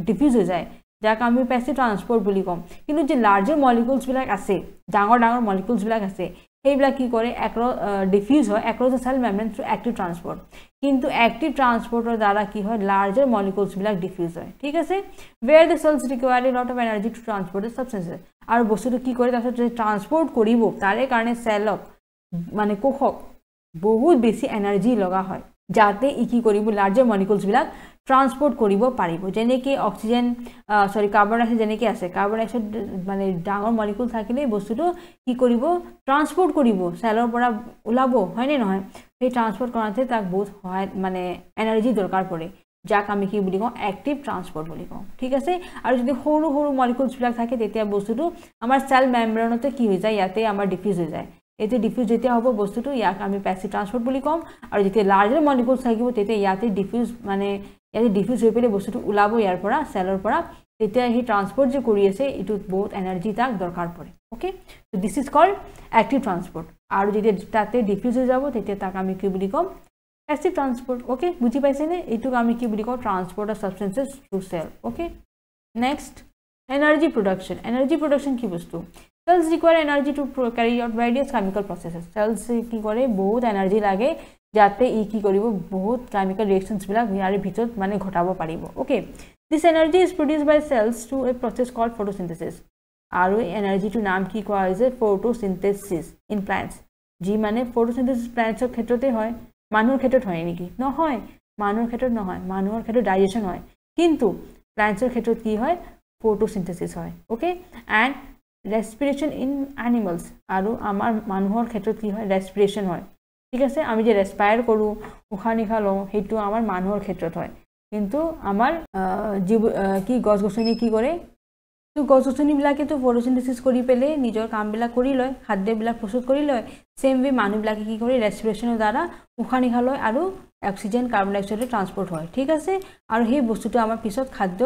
diffuse হৈ যায়, যাক আমি passive transport বুলি কম। কিন্তু যে larger molecules বিলাক আছে, ডাঙৰ ডাঙৰ molecules বিলাক আছে, সেইবিলাক কি কৰে diffuse হয় across the cell membrane through active transport। কিন্তু active transporter দ্বাৰা কি হয় larger molecules বিলাক diffuse হয়, ঠিক আছে। where the cells require a lot of energy to transport the substances, আৰু বস্তুটো কি কৰে তাৰপিছত ট্ৰান্সপোৰ্ট কৰিব, তাৰে কাৰণে চেলক মানে কোষক বহুত বেছি এনাৰ্জি লগা হয়, যাতে ই কি কৰিব লাৰ্জাৰ মলিকুলছ বিলাক ট্ৰান্সপোৰ্ট কৰিব পাৰিব। যেনেকৈ অক্সিজেন কাৰ্বন ডাইঅক্সাইড যেনেকৈ আছে, কাৰ্বন ডাইঅক্সাইড মানে ডাঙৰ মলিকুল থাকিলে বস্তুটো কি কৰিব ট্ৰান্সপোৰ্ট কৰিব, চেলৰ পৰা ওলাব, হয়নে নহয়? সেই ট্ৰান্সপোৰ্ট কৰাতে তাক বহুত সহায় মানে এনাৰ্জি দৰকাৰ পৰে, যাক আমি কি বুলি কওঁ এক্টিভ ট্ৰান্সপোৰ্ট বুলি কওঁ, ঠিক আছে। আৰু যদি সৰু সৰু মলিকুলছবিলাক থাকে তেতিয়া বস্তুটো আমাৰ চেল মেমব্ৰেনতে কি হৈ যায়, ইয়াতে আমাৰ ডিফিউজ হৈ যায়। এইটো ডিফিউজ যেতিয়া হ'ব বস্তুটো ইয়াক আমি পেছিভ ট্ৰান্সপোৰ্ট বুলি ক'ম। আৰু যেতিয়া লাৰ্জাৰ মলিকুলছ থাকিব তেতিয়া ইয়াতে ডিফিউজ মানে ইয়াতে ডিফিউজ হৈ পেলাই বস্তুটো ওলাব ইয়াৰ পৰা চেলৰ পৰা, তেতিয়া সেই ট্ৰান্সপোৰ্ট যে কৰি আছে এইটোত বহুত এনাৰ্জি তাক দৰকাৰ পৰে। Okay, so' this is called active transport. আৰু যেতিয়া তাতে ডিফিউজ হৈ যাব তেতিয়া তাক আমি কি বুলি ক'ম passive transport। okay, বুজি পাইছে নে? এইটোক আমি কি বুলি কওঁ transport of substances through cell. okay, next energy production। energy production কি বস্তু? cells require energy to carry out various chemical processes। cells কি কৰে বহুত এনাৰ্জি লাগে যাতে ই কি কৰিব বহুত কেমিক্যাল ৰিঅ্যাকশনছ বিলাক ইয়াৰ ভিতৰত মানে ঘটাব পাৰিব। okay, this energy is produced by cells through a process called photosynthesis। আৰু এনাৰ্জিটো নাম কি কোৱা হৈছে photosynthesis in plants। যি মানে photosynthesis প্লান্টছৰ ক্ষেত্ৰতে হয়, মানুহৰ ক্ষেত্ৰত হয় নেকি? নহয়, মানুহৰ ক্ষেত্ৰত নহয়, মানুহৰ ক্ষেত্ৰত ডাইজেশ্যন হয়, কিন্তু প্লান্টছৰ ক্ষেত্ৰত কি হয় ফটোচিন্থেসিস হয়। ওকে, এণ্ড ৰেস্পিৰেশ্যন ইন এনিমেলছ, আৰু আমাৰ মানুহৰ ক্ষেত্ৰত কি হয় ৰেস্পিৰেশ্যন হয়, ঠিক আছে। আমি যে ৰেস্পায়াৰ কৰোঁ, উশাহ নিশাহ লওঁ, সেইটো আমাৰ মানুহৰ ক্ষেত্ৰত হয়, কিন্তু আমাৰ জীৱ কি গছ গছনি কি কৰে, তো গছ গছনিবিলাকেতো ফটোচিন্থেসিস কৰি পেলাই নিজৰ কামবিলাক কৰি লয়, খাদ্যবিলাক প্ৰস্তুত কৰি লয়। সেম ৱে মানুহবিলাকে কি কৰে ৰেস্পিৰেশ্যনৰ দ্বাৰা উশাহ নিশাহ লয় আৰু অক্সিজেন কাৰ্বন ডাইঅক্সাইড ট্ৰান্সপোৰ্ট হয়, ঠিক আছে। আৰু সেই বস্তুটো আমাৰ পিছত খাদ্য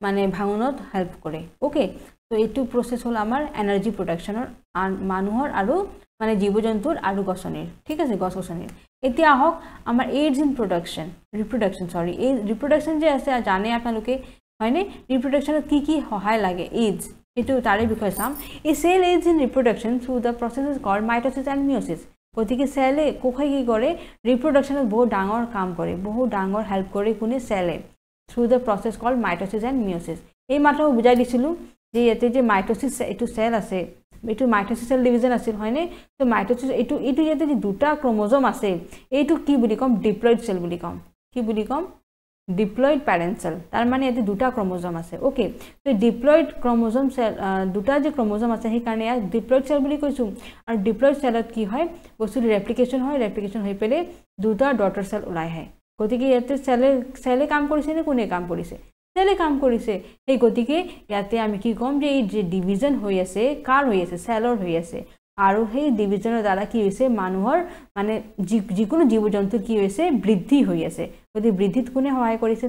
মানে ভাঙনত হেল্প কৰে। ওকে, তো এইটো প্ৰচেছ হ'ল আমাৰ এনাৰ্জি প্ৰডাকশ্যনৰ মানুহৰ আৰু মানে জীৱ জন্তুৰ আৰু গছনিৰ, ঠিক আছে, গছ গছনিৰ। এতিয়া আহক আমাৰ এইডছ ইন ৰিপ্ৰডাকশ্যন এই ৰিপ্ৰডাকশ্যন যে আছে জানে আপোনালোকে হয়নে, ৰিপ্ৰডাকশ্যনত কি কি সহায় লাগে এইডছ, এইটো তাৰে বিষয়ে চাম। এই cell aids in reproduction through the process is called mitosis and meiosis. গতিকে চেলে কোষে কি কৰে ৰিপ্ৰডাকশ্যনত বহুত ডাঙৰ কাম কৰে, বহুত ডাঙৰ হেল্প কৰে কোনে চেলে, through the process called mitosis and meiosis. এই মাত্ৰ বুজাই দিছিলোঁ যে ইয়াতে যে মাইট'চিছ এইটো চেল আছে, এইটো মাইট'চিছ চেল ডিভিজন আছিল হয়নে। তো মাইট'চিছ এইটো ইয়াতে যে দুটা ক্ৰম'জম আছে, এইটো কি বুলি ক'ম ডিপ্লইড চেল বুলি ক'ম। কি বুলি ক'ম ডিপ্লইড প্যাৰেণ্ট চেল, তাৰ মানে ইয়াতে দুটা ক্ৰম'জম আছে। ওকে, তো ডিপ্লইড ক্ৰম'জম চেল দুটা যে ক্ৰম'জম আছে সেইকাৰণে ইয়াক ডিপ্লইড চেল বুলি কৈছোঁ। আৰু ডিপ্লইড চেলত কি হয় বস্তুটো ৰেপ্লিকেশ্যন হয়, ৰেপ্লিকেশ্যন হৈ পেলাই দুটা ডটাৰ চেল ওলাই আহে। গতিকে ইয়াতে চেলে কাম কৰিছে নে কোনে কাম কৰিছে? চেলে কাম কৰিছে। সেই গতিকে ইয়াতে আমি কি ক'ম যে এই যে ডিভিজন হৈ আছে কাৰ হৈ আছে চেলৰ হৈ আছে, আৰু সেই ডিভিজনৰ দ্বাৰা কি হৈছে মানুহৰ মানে যিকোনো জীৱ জন্তুৰ কি হৈছে বৃদ্ধি হৈ আছে। গতিকে বৃদ্ধিত কোনে সহায় কৰিছে?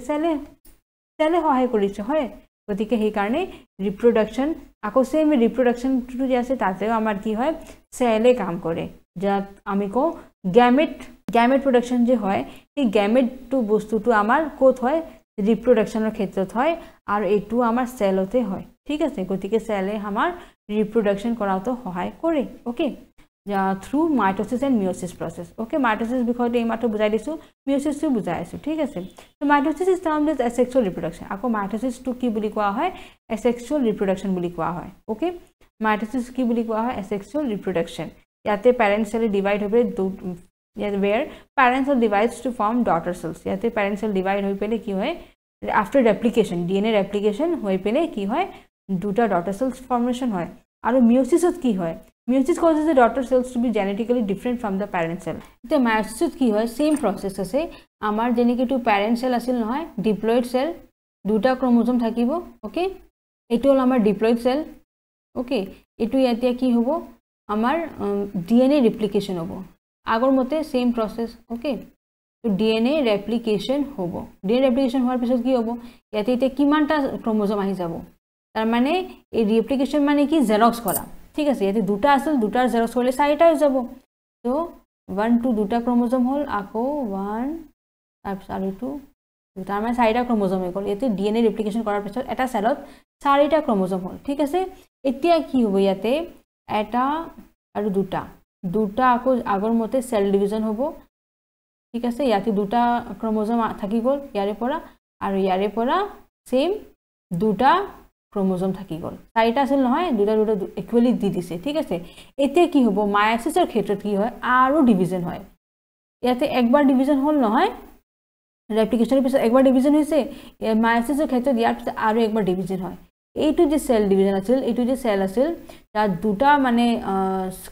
চেলে সহায় কৰিছে, হয়। গতিকে সেইকাৰণে ৰিপ্ৰডাকশ্যন আকৌ চেম ৰিপ্ৰডাকশ্যনটো যে আছে তাতেও আমাৰ কি হয় চেলে কাম কৰে, যাক আমি কওঁ গ্যামেট প্ৰডাকশ্যন যে হয়, সেই গ্যামেটটো বস্তুটো আমাৰ ক'ত হয় ৰিপ্ৰডাকশ্যনৰ ক্ষেত্ৰত হয়, আৰু এইটো আমাৰ চেলতে হয়, ঠিক আছে। গতিকে চেলে আমাৰ ৰিপ্ৰডাকশ্যন কৰাওঁতে সহায় কৰে। Okay, through mitosis and meiosis process. Okay, mitosis বিষয়টো এইমাত্ৰ বুজাই দিছোঁ, মিয়'চিছটো বুজাই আছোঁ, ঠিক আছে। তো মাইট'চিছ ইজ টাৰ্মড এজ এছেক্সুৱেল ৰিপ্ৰডাকশ্যন। আকৌ মাইট'চিছটো কি বুলি কোৱা হয় এছেক্সুৱেল ৰিপ্ৰডাকশ্যন বুলি কোৱা হয়। ওকে, মাইট'চিছ কি বুলি কোৱা হয় এছেক্সুৱেল ৰিপ্ৰডাকশ্যন। ইয়াতে পেৰেণ্ট চেল ডিভাইড হৈ পেলাই where parent cell divides to form daughter cells। ইয়াতে parent cell divide হৈ পেলাই কি হয় after replication DNA replication হৈ পেলাই কি হয় দুটা daughter cells formation হয়। আৰু মিয়'চিছত কি হয় মিয়'চিছ causes the daughter cells to be genetically different from the parent cell। এতিয়া মায়োচিছত কি হয় সেম প্ৰচেছ আছে আমাৰ, যেনেকৈ এইটো parent cell আছিল নহয় ডিপ্লইড চেল, দুটা ক্ৰম'জম থাকিব। ওকে, এইটো হ'ল আমাৰ ডিপ্লইড চেল। ওকে, এইটো এতিয়া কি হ'ব আমাৰ DNA ৰেপ্লিকেশ্যন হ'ব আগৰ মতে সেম প্ৰচেছ। ওকে, তো DNA ৰেপ্লিকেশ্যন হ'ব। DNA ৰেপ্লিকেশ্যন হোৱাৰ পিছত কি হ'ব ইয়াতে এতিয়া কিমানটা ক্ৰম'জম আহি যাব, তাৰমানে এই ৰেপ্লিকেশ্যন মানে কি জেৰক্স কৰা, ঠিক আছে ইয়াতে দুটা আছিল দুটাৰ জেৰক্স কৰিলে চাৰিটা হৈ যাব তো 1 2 দুটা ক্ৰোমোজোম হল আকৌ 1 তাৰপিছত আৰু 2 দুটা মানে চাৰিটা ক্ৰোমোজোম হৈ গ'ল ইয়াতে ডিএনএ ৰেপ্লিকেশন কৰাৰ পিছত এটা সেলত চাৰিটা ক্ৰোমোজোম হল ঠিক আছে এতিয়া কি হ'ব ইয়াতে এটা আৰু দুটা দুটা আকৌ আগৰ মতে সেল ডিভিজন হ'ব ঠিক আছে ইয়াতে দুটা ক্ৰোমোজোম থাকি গ'ল ইয়াৰে পৰা আৰু ইয়াৰে পৰা সেম দুটা ক্ৰোমোজোম থাকি গ'ল চাৰিটা আছিল নহয় দুটা দুটা ইকুৱেলি দি দিছে ঠিক আছে এতিয়া কি হ'ব মায়োসিছৰ ক্ষেত্ৰত কি হয় আৰু ডিভিজন হয় ইয়াতে একবাৰ ডিভিজন হল নহয় ৰেপ্লিকেশনৰ পিছত একবাৰ ডিভিজন হৈছে মায়োসিছৰ ক্ষেত্ৰত ইয়াৰ পিছত আৰু একবাৰ ডিভিজন হয় এইটো যে সেল ডিভিজন আছিল এইটো যে সেল আছিল তাত দুটা মানে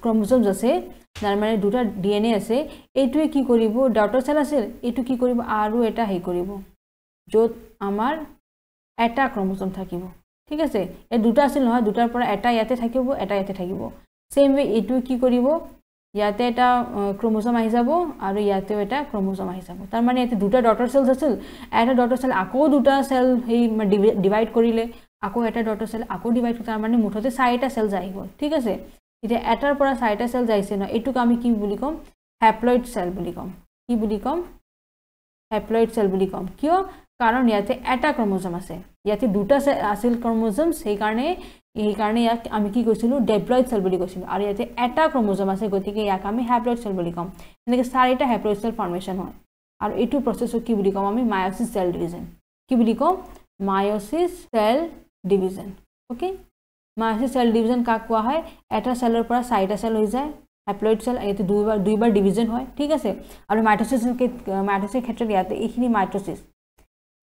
ক্ৰোমোজোমছ আছে তাৰ মানে দুটা ডিএনএ আছে এইটোৱে কি কৰিব ডটাৰ সেল আছিল এইটো কি কৰিব আৰু এটা হেই কৰিব যত আমাৰ এটা ক্ৰোমোজোম থাকিব ঠিক আছে এই দুটা আছিল নহয় দুটাৰ পৰা এটা ইয়াতে থাকিব এটা ইয়াতে থাকিব সেম ৱে এইটো কি কৰিব ইয়াতে এটা ক্ৰোমোজোম আহি যাব আৰু ইয়াতেও এটা ক্ৰোমোজোম আহি যাব তাৰ মানে ইয়াতে দুটা ডটাৰ সেলছ আছিল এটা ডটাৰ সেল আকৌ দুটা সেল হেই ডিভাইড কৰিলে আকৌ এটা ডটাৰ সেল আকৌ ডিভাইড তাৰ মানে মুঠতে চাৰিটা সেলছ আহি গ'ল ঠিক আছে এতিয়া এটাৰ পৰা চাৰিটা সেল যাইছে না এটুক আমি কি বুলি কম হ্যাপ্লয়েড সেল বুলি কম কি বুলি কম হ্যাপ্লয়েড সেল বুলি কম কিয় কাৰণ ইয়াতে এটা ক্ৰোমোজোম আছে ইয়াতে দুটা আছিল ক্ৰোমোজোম সেই কাৰণে ইয়াক আমি কি কৈছিলো ডিপ্লয়েড সেল বুলি কৈছিলো আৰু ইয়াতে এটা ক্ৰোমোজোম আছে গতিকে ইয়াক আমি হ্যাপ্লয়েড সেল বুলি কম এনেকৈ চাৰিটা হ্যাপ্লয়েড সেল ফৰ্মেশন হয় আৰু এইটো প্ৰসেছক কি বুলি কম আমি মায়োসিছ সেল ডিভিজন কি বুলি কম meiosis cell division okay meiosis cell division কাক কোৱা হয় এটা সেলৰ পৰা চাৰিটা সেল হৈ যায় হ্যাপ্লয়েড সেল ইয়াতে দুইবাৰ ডিভিজন হয় ঠিক আছে আৰু মাইটোসিছৰ ক্ষেত্ৰত ইয়াতে এইখিনি মাইটোসিছ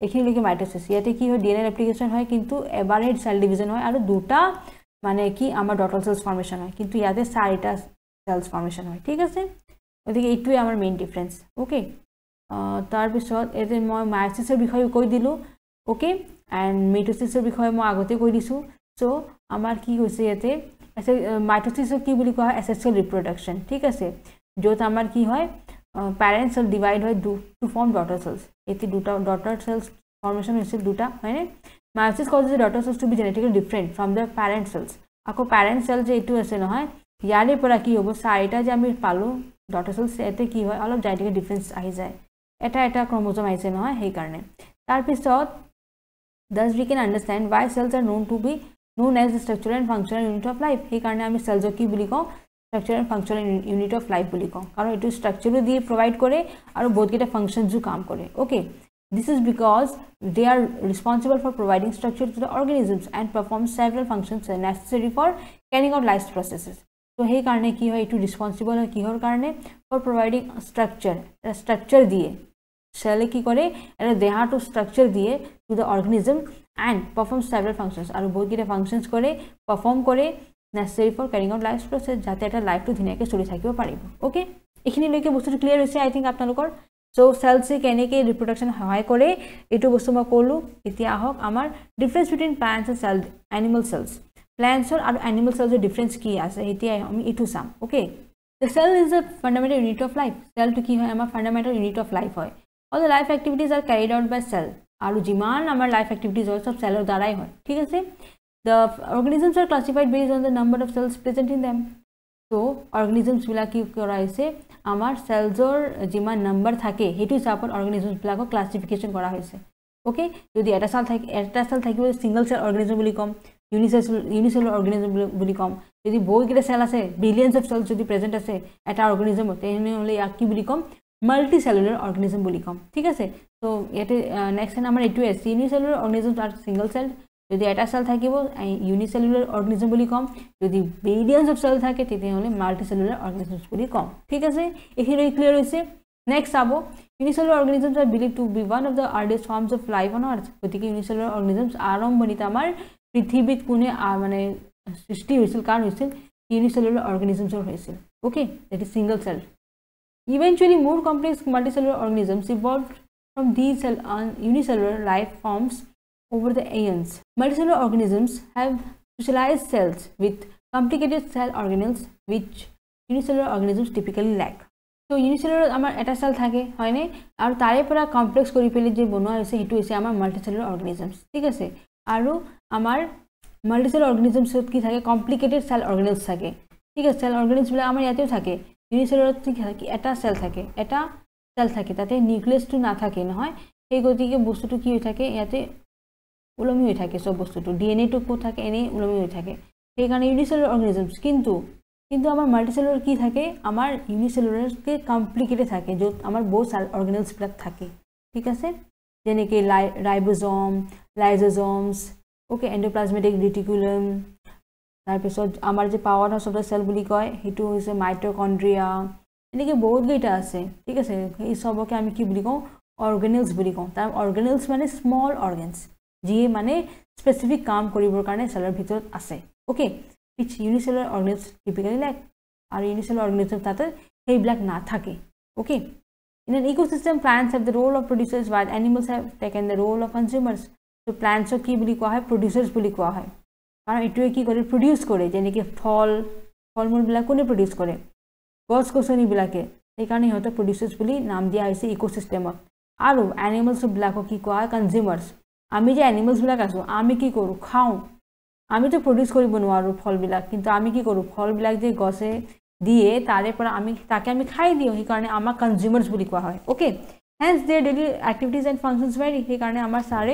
এইখিনিলৈকে মাইটোসিছ ইয়াতে কি হয় ডিএনএ ৰেপ্লিকেশন হয় কিন্তু এবাৰে সেল ডিভিজন হয় আৰু দুটা মানে কি আমাৰ ডটাৰ সেলছ ফৰ্মেশন হয় কিন্তু ইয়াতে চাৰিটা সেলছ ফৰ্মেশন হয় ঠিক আছে গতিকে এইটোৱে আমাৰ মেইন ডিফাৰেন্স ওকে তাৰ পিছত এতে মই মায়োসিছৰ বিষয়ে কৈ দিলো ওকে এন্ড মিটোসিছৰ বিষয়ে মই আগতে কৈ দিছো সো আমাৰ কি হৈছে ইয়াতে মাইটোসিছক কি বুলি কোৱা হয় এসেক্সুৱেল ৰিপ্ৰডাকশন ঠিক আছে যত আমাৰ কি হয় parent cell divide হয় to form daughter cells এতি দুটা daughter cells formation হৈছিল দুটা হয়নে meiosis causes the daughter cells to be genetically different from the parent cells আকৌ parent cell যে এটো আছে নহয় ইয়াৰে পৰা কি হ'ব চাৰিটা যে আমি পালো daughter cells এতে কি হয় অলপ genetic difference আহি যায় এটা ক্ৰোমোজোম আহিছে নহয় সেই কাৰণে তাৰ পিছত thus we can understand why cells are known as the structural and functional unit of life সেই কাৰণে আমি cells কি বুলি কওঁ structure and functional unit of life বুলি কওঁ কাৰণ এটো structure দি provide কৰে আৰু বহুত কেটা functions জু কাম কৰে okay this is because they are responsible for providing structure to the organisms and perform several functions necessary for carrying out life processes so সেই কাৰণে কি হয় এটো responsible হয় কিহৰ কাৰণে for providing structure দিয়ে cell কি কৰে এটা দেহা to structure দিয়ে to the organism and perform several functions আৰু বহুত কেটা functions কৰে perform কৰে necessary for carrying out life process যাতে এটা লাইফ টু ধুনিয়াকে চলি থাকিব পাৰিব ওকে এখিনি লৈকে বস্তুটো ক্লিয়াৰ হৈছে আই থিংক আপোনালোকৰ সো সেলস কেনেকে ৰিপ্ৰডাকশন হয় কৰে এটো বস্তু মই কলো এতিয়া আহক আমাৰ difference between plants and cell animal cells plants আৰু এনিমেল সেলসৰ ডিফাৰেন্স কি আছে এতিয়া আমি এটো চাম okay the cell is a fundamental unit of life cell to কি হয় আমাৰ fundamental unit of life হয় all the life activities are carried out by cell আৰু যিমান আমাৰ লাইফ এক্টিভিটিজ হয় সব সেলৰ দ্বাৰাই হয় ঠিক আছে the organisms are classified based on the number of cells present in them so organisms bila ki kora hoise amar cells or jiman number thake hetu hisapor organisms bila ko classification kora hoise okay jodi eta cell thakibo single cell organism boli kom unicellular organism boli kom jodi boy keta cell ase billions of cells jodi present ase eta organism hote hene hole yak ki boli kom multicellular organism boli kom thik ase so ete next amar etu ase unicellular organisms are single cell যদি এটা cell থাকিব unicellular organism বলি কম যদি billions of cell থাকে তেতে হলে multicellular organisms বলি কম ঠিক আছে এখিনি ক্লিয়ার হইছে নেক্সট আবো unicellular organisms are believe to be one of the earliest forms of life on earth গতিকে ইউনিসেলুলার অর্গানিজমস আৰম্ভণিতে আমাৰ পৃথিৱীত কোনে মানে সৃষ্টি হৈছিল কাৰণ হৈছিল ইউনিসেলুলাৰ অৰ্গানিজমসৰ হৈছিল okay that is single cell eventually more complex multicellular organisms evolved from these unicellular life forms over the aeons. Multicellular organisms have specialized cells with complicated cell organelles which unicellular organisms typically lack. So unicellular amar eta cell thake hoyne aru tare pora complex kori pele je bonoa hoise hetu hoise amar multicellular organisms thik ase aru amar মাল্টিসেল অৰ্গেনিজমছত কি থাকে complicated cell অৰ্গেনেলছ থাকে ঠিক আছে cell অৰ্গেনেলছ বিলাক আমাৰ ইয়াতেও থাকে ইউনিসেলুলাৰত কি থাকে এটা সেল থাকে তাতে নিউক্লিয়াছটো নাথাকে নহয় সেই গতিকে বস্তুটো কি হৈ থাকে ইয়াতে উলমি হৈ থাকে সব বস্তুটো ডিএনএ টো কো থাকে এনে উলমি হৈ থাকে সেই কাৰণে ইউনিসেলুলাৰ অৰ্গেনিজমছ কিন্তু আমাৰ মাল্টিসেলুলাৰ কি থাকে আমাৰ ইউনিসেলুলাৰকে কমপ্লিকেটেড থাকে য'ত আমাৰ বহুত সেল অৰ্গেনেলছ বিলাক থাকে ঠিক আছে যেনেকৈ ৰাইবোজম লাইজোজমছ ওকে এন্ডোপ্লাজমেটিক ৰেটিকুলাম তাৰপিছত আমাৰ যে powerhouse of the cell বুলি কয় হেতু হৈছে মাইটোকন্ড্ৰিয়া এনেকৈ বহুত কেইটা আছে ঠিক আছে এই সবকে আমি কি বুলি কওঁ অৰ্গেনেলছ বুলি কওঁ তাৰ অৰ্গেনেলছ মানে স্মল অৰ্গেনছ যি মানে স্পেসিফিক কাম কৰিবৰ কাৰণে সেলৰ ভিতৰত আছে okay which unicellular organisms typically lack are unicellular organisms that hey black na thake okay in an ecosystem plants have the role of producers while animals have taken the role of consumers so plants ki boli koa hai producers boli koa hai karon etu ki kore produce kore jene ki phol mul bilak kone produce kore gos gosoni bilake ei karone hoto producers boli naam dia hoise ecosystem aru animals bilak ki koa hai consumers ami je animals bilak asu ami ki koru khao আমি তো produce কৰিব নোৱাৰো ফলবিলাক কিন্তু আমি কি কৰো ফলবিলাক যে গছে দিয়ে তাৰে পৰা আমি তাকে আমি খাই দিও সেই কাৰণে আমাৰ কনজিউমাৰ্স বুলি কোৱা হয় okay hence their daily activities and functions very সেই কাৰণে আমাৰ সাৰে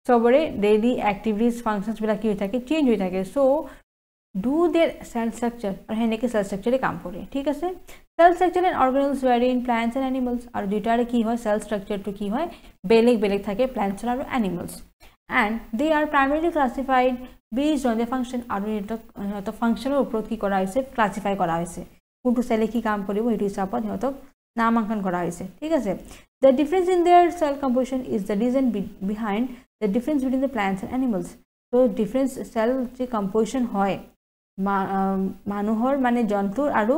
সবৰে ডেইলি এক্টিভিটিজ ফাংশনস বিলাক কি হৈ থাকে চেঞ্জ হৈ থাকে so do their cell structure আৰু হেনেকে সেল স্ট্ৰাকচাৰে কাম কৰে ঠিক আছে cell structure and organelles vary in plants and animals আৰু দুটাৰে কি হয় সেল স্ট্ৰাকচাৰটো কি হয় বেলেগ বেলেগ থাকে প্লান্টস আৰু animals and they are primarily classified based on their function আৰু এটা ফাংশনৰ ওপৰত কি কৰা হৈছে ক্লাসিফাই কৰা হৈছে কোনটো সেলে কি কাম কৰিব এটো হিচাপত হেতক নামাঙ্কন কৰা হৈছে ঠিক আছে the difference in their cell composition is the reason behind the difference between the plants and animals so difference cell যে composition হয় মানুহৰ মানে জন্তুৰ আৰু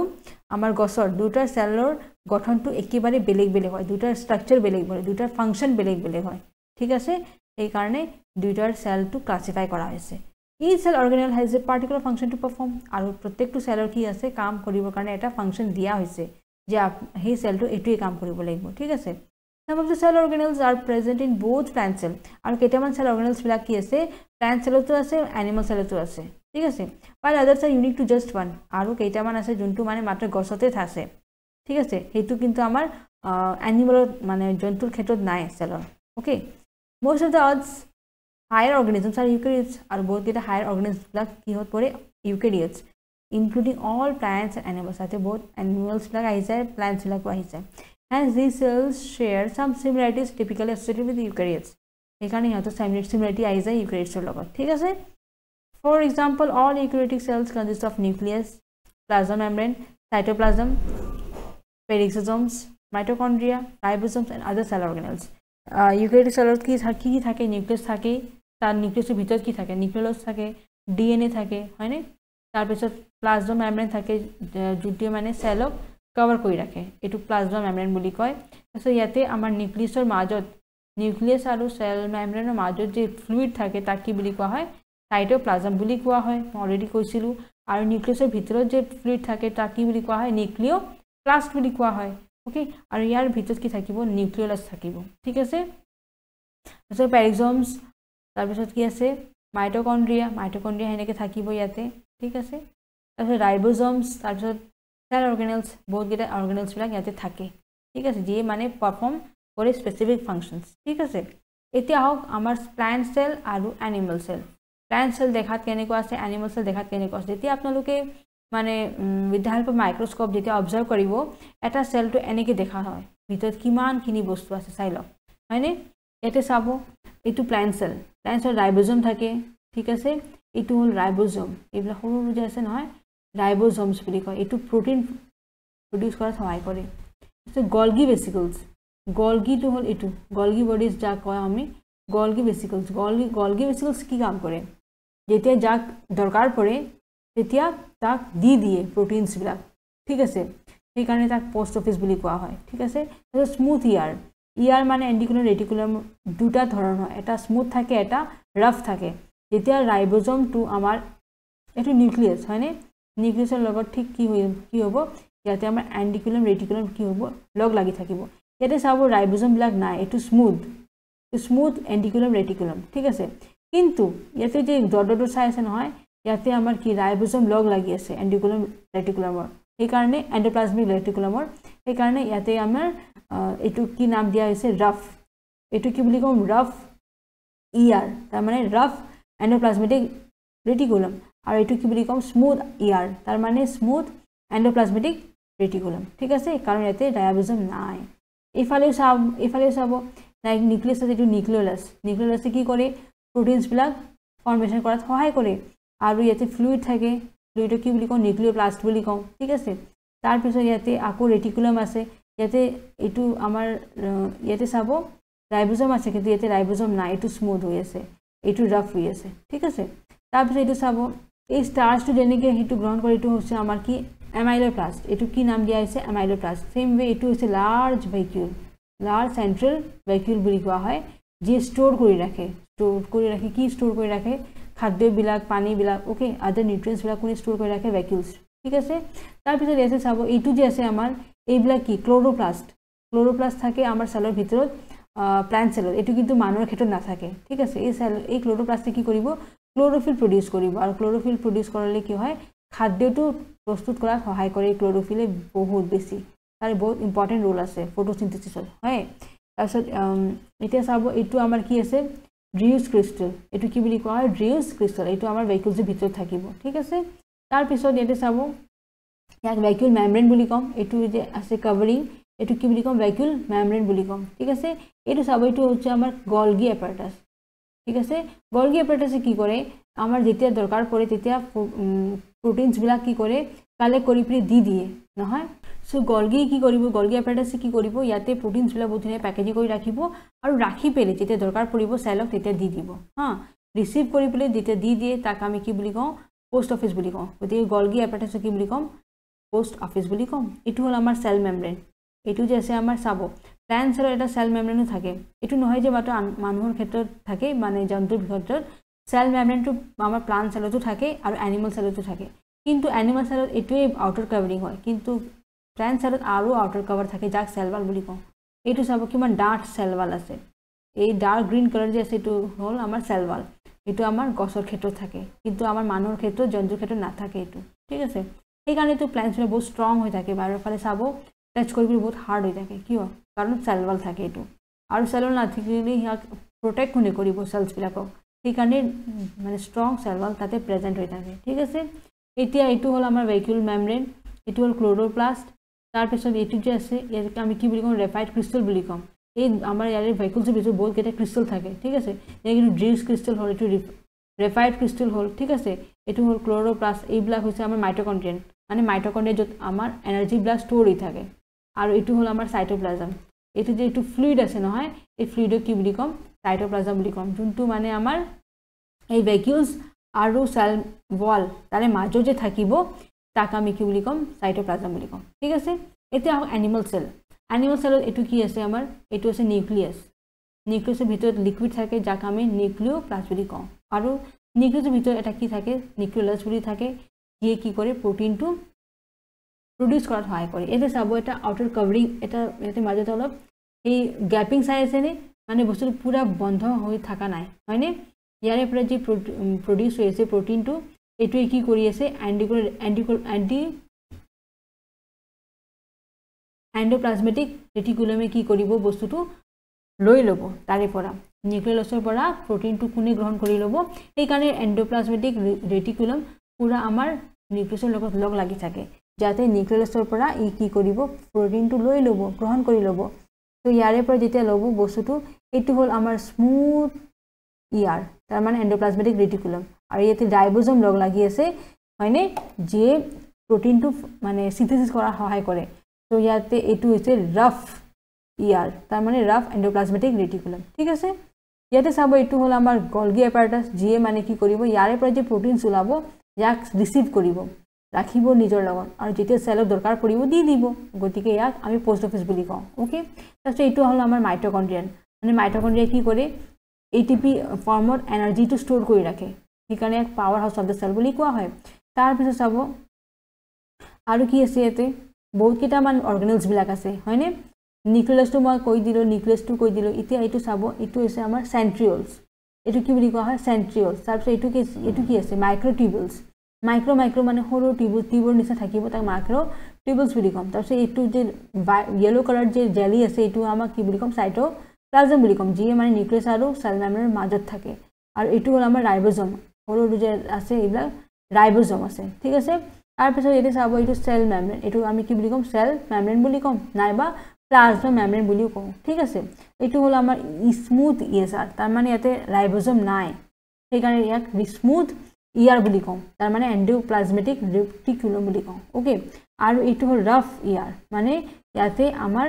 আমাৰ গছৰ দুটাৰ সেলৰ গঠনটো একেবাৰে বেলেগ বেলেগ হয় দুটাৰ স্ট্ৰাকচাৰ বেলেগ বেলেগ দুটাৰ ফাংশন বেলেগ বেলেগ হয় ঠিক আছে এই কাৰণে দুটাৰ সেল টু ক্লাসিফাই কৰা হৈছে each cell organelle has a particular function to perform আৰু প্ৰত্যেকটো সেলৰ কি আছে কাম কৰিবৰ কাৰণে এটা ফাংশন দিয়া হৈছে যে এই সেলটো এটোই কাম কৰিব লাগিব ঠিক আছে some of the cell organelles are present in both plant cell আৰু কেইটামান cell organelles বিলাক কি আছে plant cellতো আছে animal cellতো আছে ঠিক আছে while others are unique to just one আৰু কেইটামান আছে যোনটো মানে মাত্ৰ গছতে থাকে ঠিক আছে হেতু কিন্তু আমাৰ animal মানে জন্তুৰ ক্ষেত্ৰত নাই সেলৰ okay most of the odds higher organisms are eukaryotes are both get higher organisms like ki hot pore eukaryotes including all plants and animals ate both animals like ahi jay plants like ahi jay hence these cells share some similarities typically associated with eukaryotes ekane hoto similarity ahi jay eukaryotes er logot thik ase for example all eukaryotic cells consist of nucleus plasma membrane cytoplasm peroxisomes mitochondria ribosomes and other cell organelles eukaryotic cells কি থাকে nucleus থাকে তার নিউক্লিয়াসের ভিতর কি থাকে nucleus থাকে DNA থাকে হয়নে তার পিছত প্লাজমা মেমব্রেন থাকে যোনটো মানে সেলক কভার কৰি ৰাখে এটো প্লাজমা মেমব্ৰেন বুলি কয় সো ইয়াতে আমাৰ নিউক্লিয়াসৰ মাজত নিউক্লিয়াস আৰু সেল মেমব্ৰেনৰ মাজত যে ফ্লুইড থাকে তাক কি বুলি কোৱা হয় সাইটোপ্লাজম বুলি কোৱা হয় অলৰেডি কৈছিলো আৰু নিউক্লিয়াসৰ ভিতৰত যে ফ্লুইড থাকে তাক কি বুলি কোৱা হয় নিউক্লিওপ্লাস্ট বুলি কোৱা হয় ওকে আৰু ইয়াৰ ভিতৰত কি থাকিব নিউক্লিয়াস থাকিব ঠিক আছে সো পেৰিক্সোমছ তাৰ পিছত কি আছে মাইটোকন্ড্ৰিয়া হেনেকে থাকিব ইয়াতে ঠিক আছে তাৰপিছত ৰাইবোজোমছ তাৰ পিছত সেল অৰ্গানেলছ বহুত গিটা অৰ্গানেলছ বিলাক ইয়াতে থাকে ঠিক আছে যি মানে পাৰফৰ্ম কৰে স্পেসিফিক ফাংশনস ঠিক আছে এতিয়া হওক আমাৰ প্লান্ট সেল আৰু এনিমেল সেল প্লান্ট সেল দেখাত কেনেকুৱা আছে এনিমেল সেল দেখাত কেনেকুৱা আছে এতিয়া আপোনালোকে মানে with the help of microscope যেতিয়া অবজার্ভ কৰিব এটা সেলটো এনেকে দেখা হয় ভিতৰত কিমান কিনি বস্তু আছে চাই লওক হয়নে এতে চাব এটো প্লান্ট সেল রাইবোজোম থাকে ঠিক আছে এটো হল রাইবোজোম এইবিলাক সৰু যে আছে নহয় ৰাইবোজোমস বুলি কয় এটো প্ৰটিন প্ৰডিউস কৰাত সহায় কৰে সো গলগি ভেসিকলস গলগি তো হল এটো গলগি বডিজ যা কয় আমি গলগি ভেসিকলস গলগি ভেসিকলস কি কাম কৰে যেতিয়া যাক দৰকাৰ পৰে তেতিয়া তাক দি দিয়ে প্ৰটিনস বিলাক ঠিক আছে সেই কাৰণে তাক পোষ্ট অফিস বুলি কোৱা হয় ঠিক আছে স্মুথ ইয়াৰ মানে এন্ডিকুলাম ৰেটিকুলাম দুটা ধৰণ হয় এটা স্মুথ থাকে এটা ৰাফ থাকে যেতিয়া ৰাইবোজোম টু আমাৰ এটো নিউক্লিয়াস হয়নে নিউক্লিয়াসৰ লগত ঠিক কি হ'ব ইয়াতে আমাৰ এন্ডিকুলাম ৰেটিকুলাম কি হ'ব লগ লাগি থাকিব ইয়াতে চাব ৰাইবোজোম বিলাক নাই এটো স্মুথ এন্ডিকুলাম ৰেটিকুলাম ঠিক আছে কিন্তু ইয়াতে যে ডট চাই আছে নহয় ইয়াতে আমাৰ কি ৰাইবোজম লগ লাগি আছে এন্টিকুলাম ৰেটিকুলামৰ এই কাৰণে এন্ডোপ্লাজমিক ৰেটিকুলামৰ এই কাৰণে ইয়াতে আমাৰ এটো কি নাম দিয়া হৈছে ৰাফ এটো কি বুলি কম ৰাফ ইয়াৰ তাৰ মানে ৰাফ এন্ডোপ্লাজমিক ৰেটিকুলাম আৰু এটো কি বুলি কম স্মুথ ইয়াৰ তাৰ মানে স্মুথ এন্ডোপ্লাজমিক ৰেটিকুলাম ঠিক আছে কাৰণ ইয়াতে ৰাইবোজম নাই ইফালে চাব লাইক নিউক্লিয়াছ আছে এটো নিউক্লিয়াছে কি কৰে proteins বিলাক ফৰ্মেশন কৰাত সহায় কৰে আৰু ইয়াতে ফ্লুইড থাকে ফ্লুইড কি বুলি কওঁ নিউক্লিওপ্লাস্ট বুলি কওঁ ঠিক আছে তাৰ পিছত ইয়াতে আকৌ ৰেটিকুলাম আছে ইয়াতে এটো আমাৰ ইয়াতে চাব ৰাইবোজম আছে কিন্তু ইয়াতে ৰাইবোজম নাই এটো স্মুথ হৈ আছে এটো ৰাফ হৈ আছে ঠিক আছে তাৰ পিছত এটো চাব এই স্টাৰ্চটো যেনেকৈ হেতু গ্ৰহণ কৰে এটো হৈছে আমাৰ কি এমাইলোপ্লাস্ট এটো কি নাম দিয়া হৈছে এমাইলোপ্লাস্ট সেম ৱে এটো হৈছে লাৰ্জ সেন্ট্ৰেল ভেকিউল বুলি কোৱা হয় যে ষ্ট'ৰ কৰি ৰাখে কি ষ্ট'ৰ কৰি ৰাখে খাদ্যবিলাক পানীবিলাক ওকে আদাৰ নিউট্ৰিয়েন্টছবিলাক কোনে ষ্ট'ৰ কৰি ৰাখে ভেকিউলছ ঠিক আছে তাৰ পিছত এসে চাব এইটো যে আছে আমাৰ এইবিলাক কি ক্লোৰোপ্লাস্ট থাকে আমাৰ সেলৰ ভিতৰত প্লান্ট সেলত এটো কিন্তু মানুহৰ ক্ষেত্ৰত নাথাকে ঠিক আছে এই ক্লোৰোপ্লাস্টে কি কৰিব ক্লোৰোফিল প্ৰডিউস কৰিব আৰু ক্লোৰোফিল প্ৰডিউস কৰিলে কি হয় খাদ্যটো প্ৰস্তুত কৰাত সহায় কৰে ক্লোৰোফিলে বহুত বেছি তাৰ বহুত ইম্পৰ্টেন্ট ৰোল আছে ফটোসিনথেসিসত হয় তাৰপিছত এতিয়া চাব এইটো আমাৰ কি আছে ড্ৰিউছ ক্ৰিষ্টেল এটো কি বুলি কোৱা হয় ড্ৰিউছ ক্ৰিষ্টেল এটো আমাৰ ভেকিউলছৰ ভিতৰত থাকিব ঠিক আছে তাৰ পিছত ইয়াতে চাব ইয়াক ভেকিউল মেমব্ৰেন বুলি কম এটো যে আছে কভাৰিং এটো কি বুলি কম ভেকিউল মেমব্ৰেন বুলি কম ঠিক আছে এটো চাব এটো হচ্ছে আমাৰ গলগি এপাৰাটাস ঠিক আছে গলগি এপাৰাটাসে কি কৰে আমাৰ যেতিয়া দৰকাৰ পৰে তেতিয়া প্ৰটিনছ বিলাক কি কৰে কালেক্ট কৰি পৰি দি দিয়ে নহয় সো গলগি কি কৰিব গলগি এপাৰাটাসে কি কৰিব ইয়াতে প্ৰটিনছ বিলাক বুধনে প্যাকেজিং কৰি ৰাখিব আৰু ৰাখি পেলে যেতিয়া দৰকাৰ পৰিব সেলক তেতিয়া দি দিব হা ৰিসিভ কৰি পেলে যেতিয়া দি দিয়ে তাক আমি কি বুলি কওঁ পোষ্ট অফিস বুলি কওঁ গতিকে গলগি এপাৰাটাসে কি বুলি কম পোষ্ট অফিস বুলি কম এটো হল আমাৰ সেল মেমব্ৰেন এটো যে আছে আমাৰ চাব প্লান্ট সেলৰ এটা সেল মেমব্ৰেনো থাকে এটো নহয় যে মাত্ৰ মানুহৰ ক্ষেত্ৰত থাকে মানে জন্তুৰ ক্ষেত্ৰত সেল মেমব্ৰেনটো আমাৰ প্লান্ট সেলতো থাকে আৰু এনিমেল সেলতো থাকে কিন্তু এনিমেল সেলত এটোই আউটাৰ কভাৰিং হয় কিন্তু প্লান্ট সেলত আৰু আউটাৰ কভাৰ থাকে যাক সেল ওয়াল বুলি কওঁ এটো চাব কিমান ডাৰ্ক সেল ওয়াল আছে এই ডাৰ্ক গ্ৰীন কালাৰ যে আছে এটো হল আমাৰ সেল ওয়াল এটো আমাৰ গছৰ ক্ষেত্ৰত থাকে কিন্তু আমাৰ মানুহৰ ক্ষেত্ৰত জন্তুৰ ক্ষেত্ৰত নাথাকে এটো ঠিক আছে এই কাৰণে তো প্লান্টছ বহুত ষ্ট্ৰং হৈ থাকে বাহিৰৰ ফালে চাব টাচ কৰিবলৈ বহুত হাৰ্ড হৈ থাকে কিয় কাৰণ সেল ওয়াল থাকে এটো আৰু সেল ওয়াল নাথাকিলে ইয়াক প্ৰটেক্ট কোনে কৰিব সেলছ বিলাকক এই কাৰণে মানে ষ্ট্ৰং সেল ওয়াল তাতে প্ৰেজেন্ট হৈ থাকে ঠিক আছে এতিয়া এটো হল আমাৰ ভেকিউল মেমব্ৰেন এটো হল ক্লোৰোপ্লাস্ট তাৰ পিছত এটো যে আছে ইয়াক আমি কি বুলি কওঁ ৰেফাইড ক্ৰিষ্টেল বুলি কম এই আমাৰ ইয়াৰে ভেকিউলছৰ ভিতৰত বহুত কেইটা ক্ৰিষ্টেল থাকে ঠিক আছে যেনে ড্ৰিউছ ক্ৰিষ্টেল হল এটো ৰেফাইড ক্ৰিষ্টেল হল ঠিক আছে এটো হল ক্লোৰোপ্লাস্ট এইবিলাক হৈছে আমাৰ মাইটোকন্ড্ৰিয়া মানে মাইটোকন্ড্ৰিয়া যত আমাৰ এনাৰ্জি ব্লাক ষ্ট'ৰ হৈ থাকে আৰু এটো হল আমাৰ সাইটোপ্লাজম এটো যে এটো ফ্লুইড আছে নহয় এই ফ্লুইডক কি বুলি কম সাইটোপ্লাজম বুলি কম যোনটো মানে আমাৰ এই ভেকিউলছ আৰু সেল ওয়াল তাৰে মাজত যে থাকিব তাক আমি কি বুলি কম সাইটোপ্লাজম বুলি কম ঠিক আছে এতিয়া এনিমেল সেলত এটো কি আছে আমাৰ এটো আছে নিউক্লিয়াছৰ ভিতৰত লিকুইড থাকে যাক আমি নিউক্লিওপ্লাস্ট বুলি কওঁ আৰু নিউক্লিয়াছৰ ভিতৰত এটা কি থাকে নিউক্লিয়াছ বুলি থাকে যিয়ে কি কৰে প্ৰটিনটো প্ৰডিউস কৰাত সহায় কৰে এতে চাব এটা আউটাৰ কভাৰিং এটা এতে মাজত অলপ এই গ্যাপিং চাই আছে নে মানে বস্তুটো পুৰা বন্ধ হৈ থাকা নাই হয়নে ইয়াৰে পৰা যে প্ৰডিউস হৈ আছে প্ৰটিনটো এটোই কি কৰি আছে এন্ডোপ্লাজমেটিক ৰেটিকুলামে কি কৰিব বস্তুটো লৈ লব তাৰে পৰা নিউক্লিয়াছৰ পৰা প্ৰটিনটো কোনে গ্ৰহণ কৰি লব এই কাৰণে এন্ডোপ্লাজমেটিক ৰেটিকুলাম পুৰা আমাৰ নিউক্লিয়াছৰ লগত লগ লাগি থাকে যাতে নিউক্লিয়াছৰ পৰা ই কি কৰিব প্ৰটিনটো লৈ লব গ্ৰহণ কৰি লব তো ইয়াৰে পৰা যেতিয়া লব বস্তুটো এটো হল আমাৰ স্মুথ ইয়াৰ তাৰ মানে এন্ডোপ্লাজমেটিক ৰেটিকুলাম আৰু ইয়াতে ৰাইবোজম লগ লাগি আছে হয়নে যে প্ৰটিনটো মানে সিনথেসিস কৰা সহায় কৰে তো ইয়াতে এটো হৈছে ৰাফ ইয়াৰ তাৰ মানে ৰাফ এন্ডোপ্লাজমেটিক ৰেটিকুলাম ঠিক আছে ইয়াতে চাব এটো হল আমাৰ গলগি এপাৰাটাস যিয়ে মানে কি কৰিব ইয়াৰে পৰা যে প্ৰটিনছ ওলাব ইয়াক ৰিসিভ কৰিব ৰাখিব নিজৰ লগত আৰু যেতিয়া সেলৰ দৰকাৰ পৰিব দি দিব গতিকে ইয়াক আমি পোষ্ট অফিস বুলি কওঁ ওকে তাৰপিছত এটো হল আমাৰ মাইটোকন্ড্ৰিয়া মানে মাইটোকন্ড্ৰিয়া কি কৰে ATP ফৰ্মত এনাৰ্জিটো ষ্ট'ৰ কৰি ৰাখে সেইকাৰণে এক power house of the cell বুলি কোৱা হয় তাৰ পিছত চাব আৰু কি আছে ইয়াতে বহুত কেইটামান অৰ্গানেলছ বিলাক আছে হয়নে নিউক্লিয়াছটো মই কৈ দিলো এতিয়া এইটো চাব এইটো হৈছে আমাৰ সেন্ট্ৰিঅলছ এইটো কি বুলি কোৱা হয় সেন্ট্ৰিওলছ তাৰপিছত এইটো কি আছে মাইক্ৰোটিউবুলছ মাইক্ৰো মানে সৰু টিউবৰ নিচিনা থাকিব তাক মাইক্ৰোটিউবুলছ বুলি ক'ম তাৰপিছত এইটো যে য়েলো কালাৰ যে জেলি আছে এইটো আমাক কি বুলি ক'ম সাইটোপ্লাজম বুলি ক'ম যিয়ে মানে নিউক্লিয়াছ আৰু সেল মেমব্ৰেনৰ মাজত থাকে আৰু এইটো হ'ল আমাৰ ৰাইবোজম সৰু যে আছে এইবিলাক ৰাইবোজম আছে ঠিক আছে তাৰপিছত এইটো চাব এইটো সেল মেমব্ৰেন এইটো আমি কি বুলি ক'ম সেল মেমব্ৰেন বুলি ক'ম নাইবা প্লাজমা মেমব্ৰেন বুলিও কওঁ ঠিক আছে এইটো হ'ল আমাৰ স্মুথ ইএছআৰ তাৰ মানে ইয়াতে ৰাইবোজম নাই সেইকাৰণে ইয়াক স্মুথ ইআৰ বুলি কওঁ তাৰ মানে এন্ডোপ্লাজমেটিক ৰেটিকুলাম বুলি কওঁ ওকে আৰু এইটো হ'ল ৰাফ ইআৰ মানে ইয়াতে আমাৰ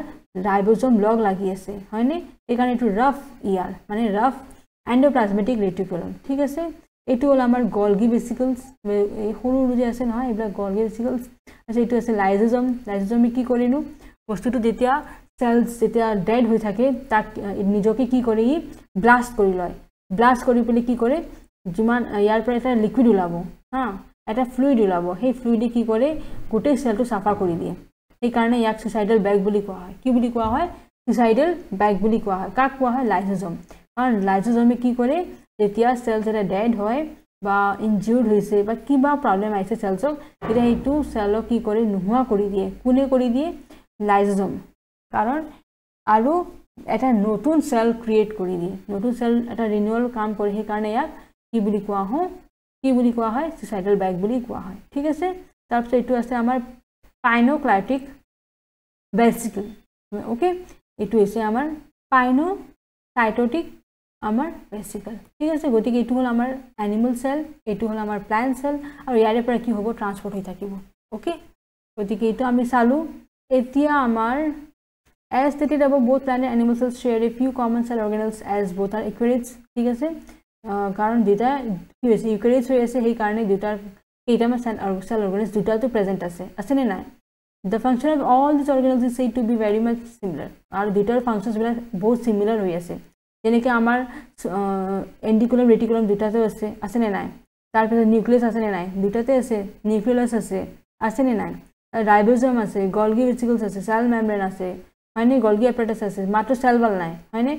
ৰাইবোজম লগ লাগি আছে হয়নে সেইকাৰণে এইটো ৰাফ ইআৰ মানে ৰাফ এন্ডোপ্লাজমেটিক ৰেটিকুলাম ঠিক আছে এইটো হ'ল আমাৰ গলগি ভেসিকলছ এই সৰু যে আছে নহয় এইবিলাক গলগি ভেসিকলছ আছে এইটো আছে লাইজোজমে কি কৰিনো বস্তুটো যেতিয়া সেলছ যেতিয়া ডেড হৈ থাকে তাক নিজকে কি কৰে ই ব্লাষ্ট কৰি লয় ব্লাষ্ট কৰি পেলে কি কৰে যিমান ইয়াৰ পৰা এটা লিকুইড ওলাব হা এটা ফ্লুইড ওলাব সেই ফ্লুইডে কি কৰে গোটেই সেলটো সাফা কৰি দিয়ে এই কাৰণে ইয়াক সুইসাইডাল ব্যাগ বুলি কোৱা হয় কি বুলি কোৱা হয় সুইসাইডাল ব্যাগ বুলি কোৱা হয় কাক কোৱা হয় লাইজোজম কাৰণ লাইজোজমে কি কৰে যেতিয়া সেলছ এটা ডেড হয় বা ইনজিউৰ্ড হৈছে বা কিবা প্ৰবলেম আহিছে সেলছক তেতিয়া এইটো সেলক কি কৰে নোহোৱা কৰি দিয়ে কোনে কৰি দিয়ে লাইজোজম কাৰণ আৰু এটা নতুন সেল ক্ৰিয়েট কৰি দিয়ে নতুন সেল এটা ৰিনিউৱেল কাম কৰে সেই কাৰণে ইয়াক কি বুলি কোৱা হয় সুইসাইডাল ব্যাগ বুলি কোৱা হয় ঠিক আছে তাৰপিছত এইটো আছে আমাৰ পাইনোক্লাইটিক ভেসিকল ওকে এইটো হৈছে আমাৰ পাইনোসাইটোটিক আমাৰ ভেসিকল ঠিক আছে গতিকে এইটো হ'ল আমাৰ এনিমেল সেল এইটো হ'ল আমাৰ প্লান্ট সেল আৰু ইয়াৰে পৰা কি হ'ব ট্ৰান্সপোৰ্ট হৈ থাকিব ওকে গতিকে এইটো আমি চালো এতিয়া আমাৰ as stated above both plant and animal cells share a few common cell organelles as both are eukaryotes ঠিক আছে কাৰণ দুটা কি হৈছে ইউক্যাৰিওটস হৈ আছে সেই কাৰণে দুটাৰ কেইটামান সেল অৰ্গানেলছ দুটাটো প্ৰেজেন্ট আছে নে নাই the function of all these organelles is said to be very much similar আৰু দুটাৰ ফাংচনছ বিলাক বহুত সিমিলাৰ হৈ আছে যেনেকৈ আমাৰ এন্ডিকুলাম ৰেটিকুলাম দুটাতে আছে নে নাই তাৰপিছত নিউক্লিয়াছ আছে নে নাই দুটাতে আছে নিউক্লিয়াছ আছে নে নাই ৰাইবোজম আছে গলগি ভেসিকলছ আছে সেল মেমব্ৰেন আছে হয়নে গলগি এপাৰাটাছ আছে মাত্ৰ সেল ওয়াল নাই হয়নে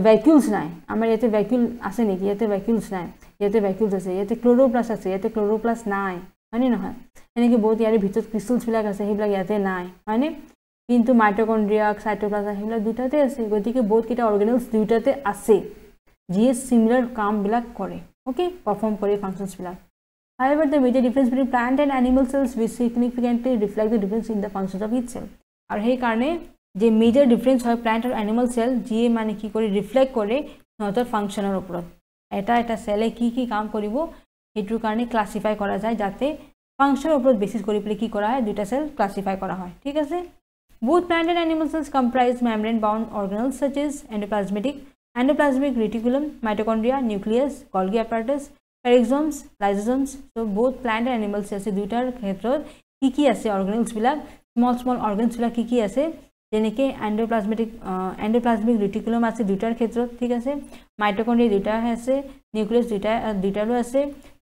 ভ্যাকুলছ নাই আমাৰ ইয়াতে ভ্যাকুল আছে নেকি ইয়াতে ভ্যাকুলছ নাই ইয়াতে ভ্যাকুলছ আছে ইয়াতে ক্লোৰোপ্লাষ্ট আছে ইয়াতে ক্লোৰোপ্লাষ্ট নাই হয়নে নহয় এনেকৈ বহুত ইয়াৰে ভিতৰত ক্ৰিষ্টেলছ বিলাক আছে সেইবিলাক ইয়াতে নাই হয়নে কিন্তু মাইটোকন্ড্ৰিয়া সাইটোপ্লাজম সেইবিলাক দুটাতে আছে গতিকে বহুত কেইটা অৰ্গানেলছ দুটাতে আছে যিয়ে সিমিলাৰ কাম বিলাক কৰে ওকে পাৰফৰ্ম কৰে ফাংচনছ বিলাক however the major difference between plant and animal cells which significantly reflect the difference in the functions of each cell আৰু সেই কাৰণে যে মেজৰ ডিফাৰেন্স হয় প্লান্ট আৰু এনিমেল সেল যিয়ে মানে কি কৰি ৰিফ্লেক্ট কৰে সিহঁতৰ ফাংচনৰ ওপৰত এটা সেলে কি কাম কৰিব এইটোৰ কাৰণে ক্লাসিফাই কৰা যায় যাতে ফাংচনৰ ওপৰত বেसिस কৰি পেলে কি কৰা হয় দুটা সেল ক্লাসিফাই কৰা হয় ঠিক আছে both plant and animal cells comprise membrane bound organelles such as endoplasmic reticulum mitochondria nucleus golgi apparatus peroxisomes lysosomes so both plant and animal cells দুটাৰ ক্ষেত্ৰত কি আছে organelles বিলাক small organs বিলাক কি আছে যেনেকৈ এন্ডোপ্লাজমিক ৰেটিকুলাম আছে দুটাৰ ক্ষেত্ৰত ঠিক আছে মাইটোকন্ড্ৰিয়া দুটা আছে নিউক্লিয়াছ দুটাৰো আছে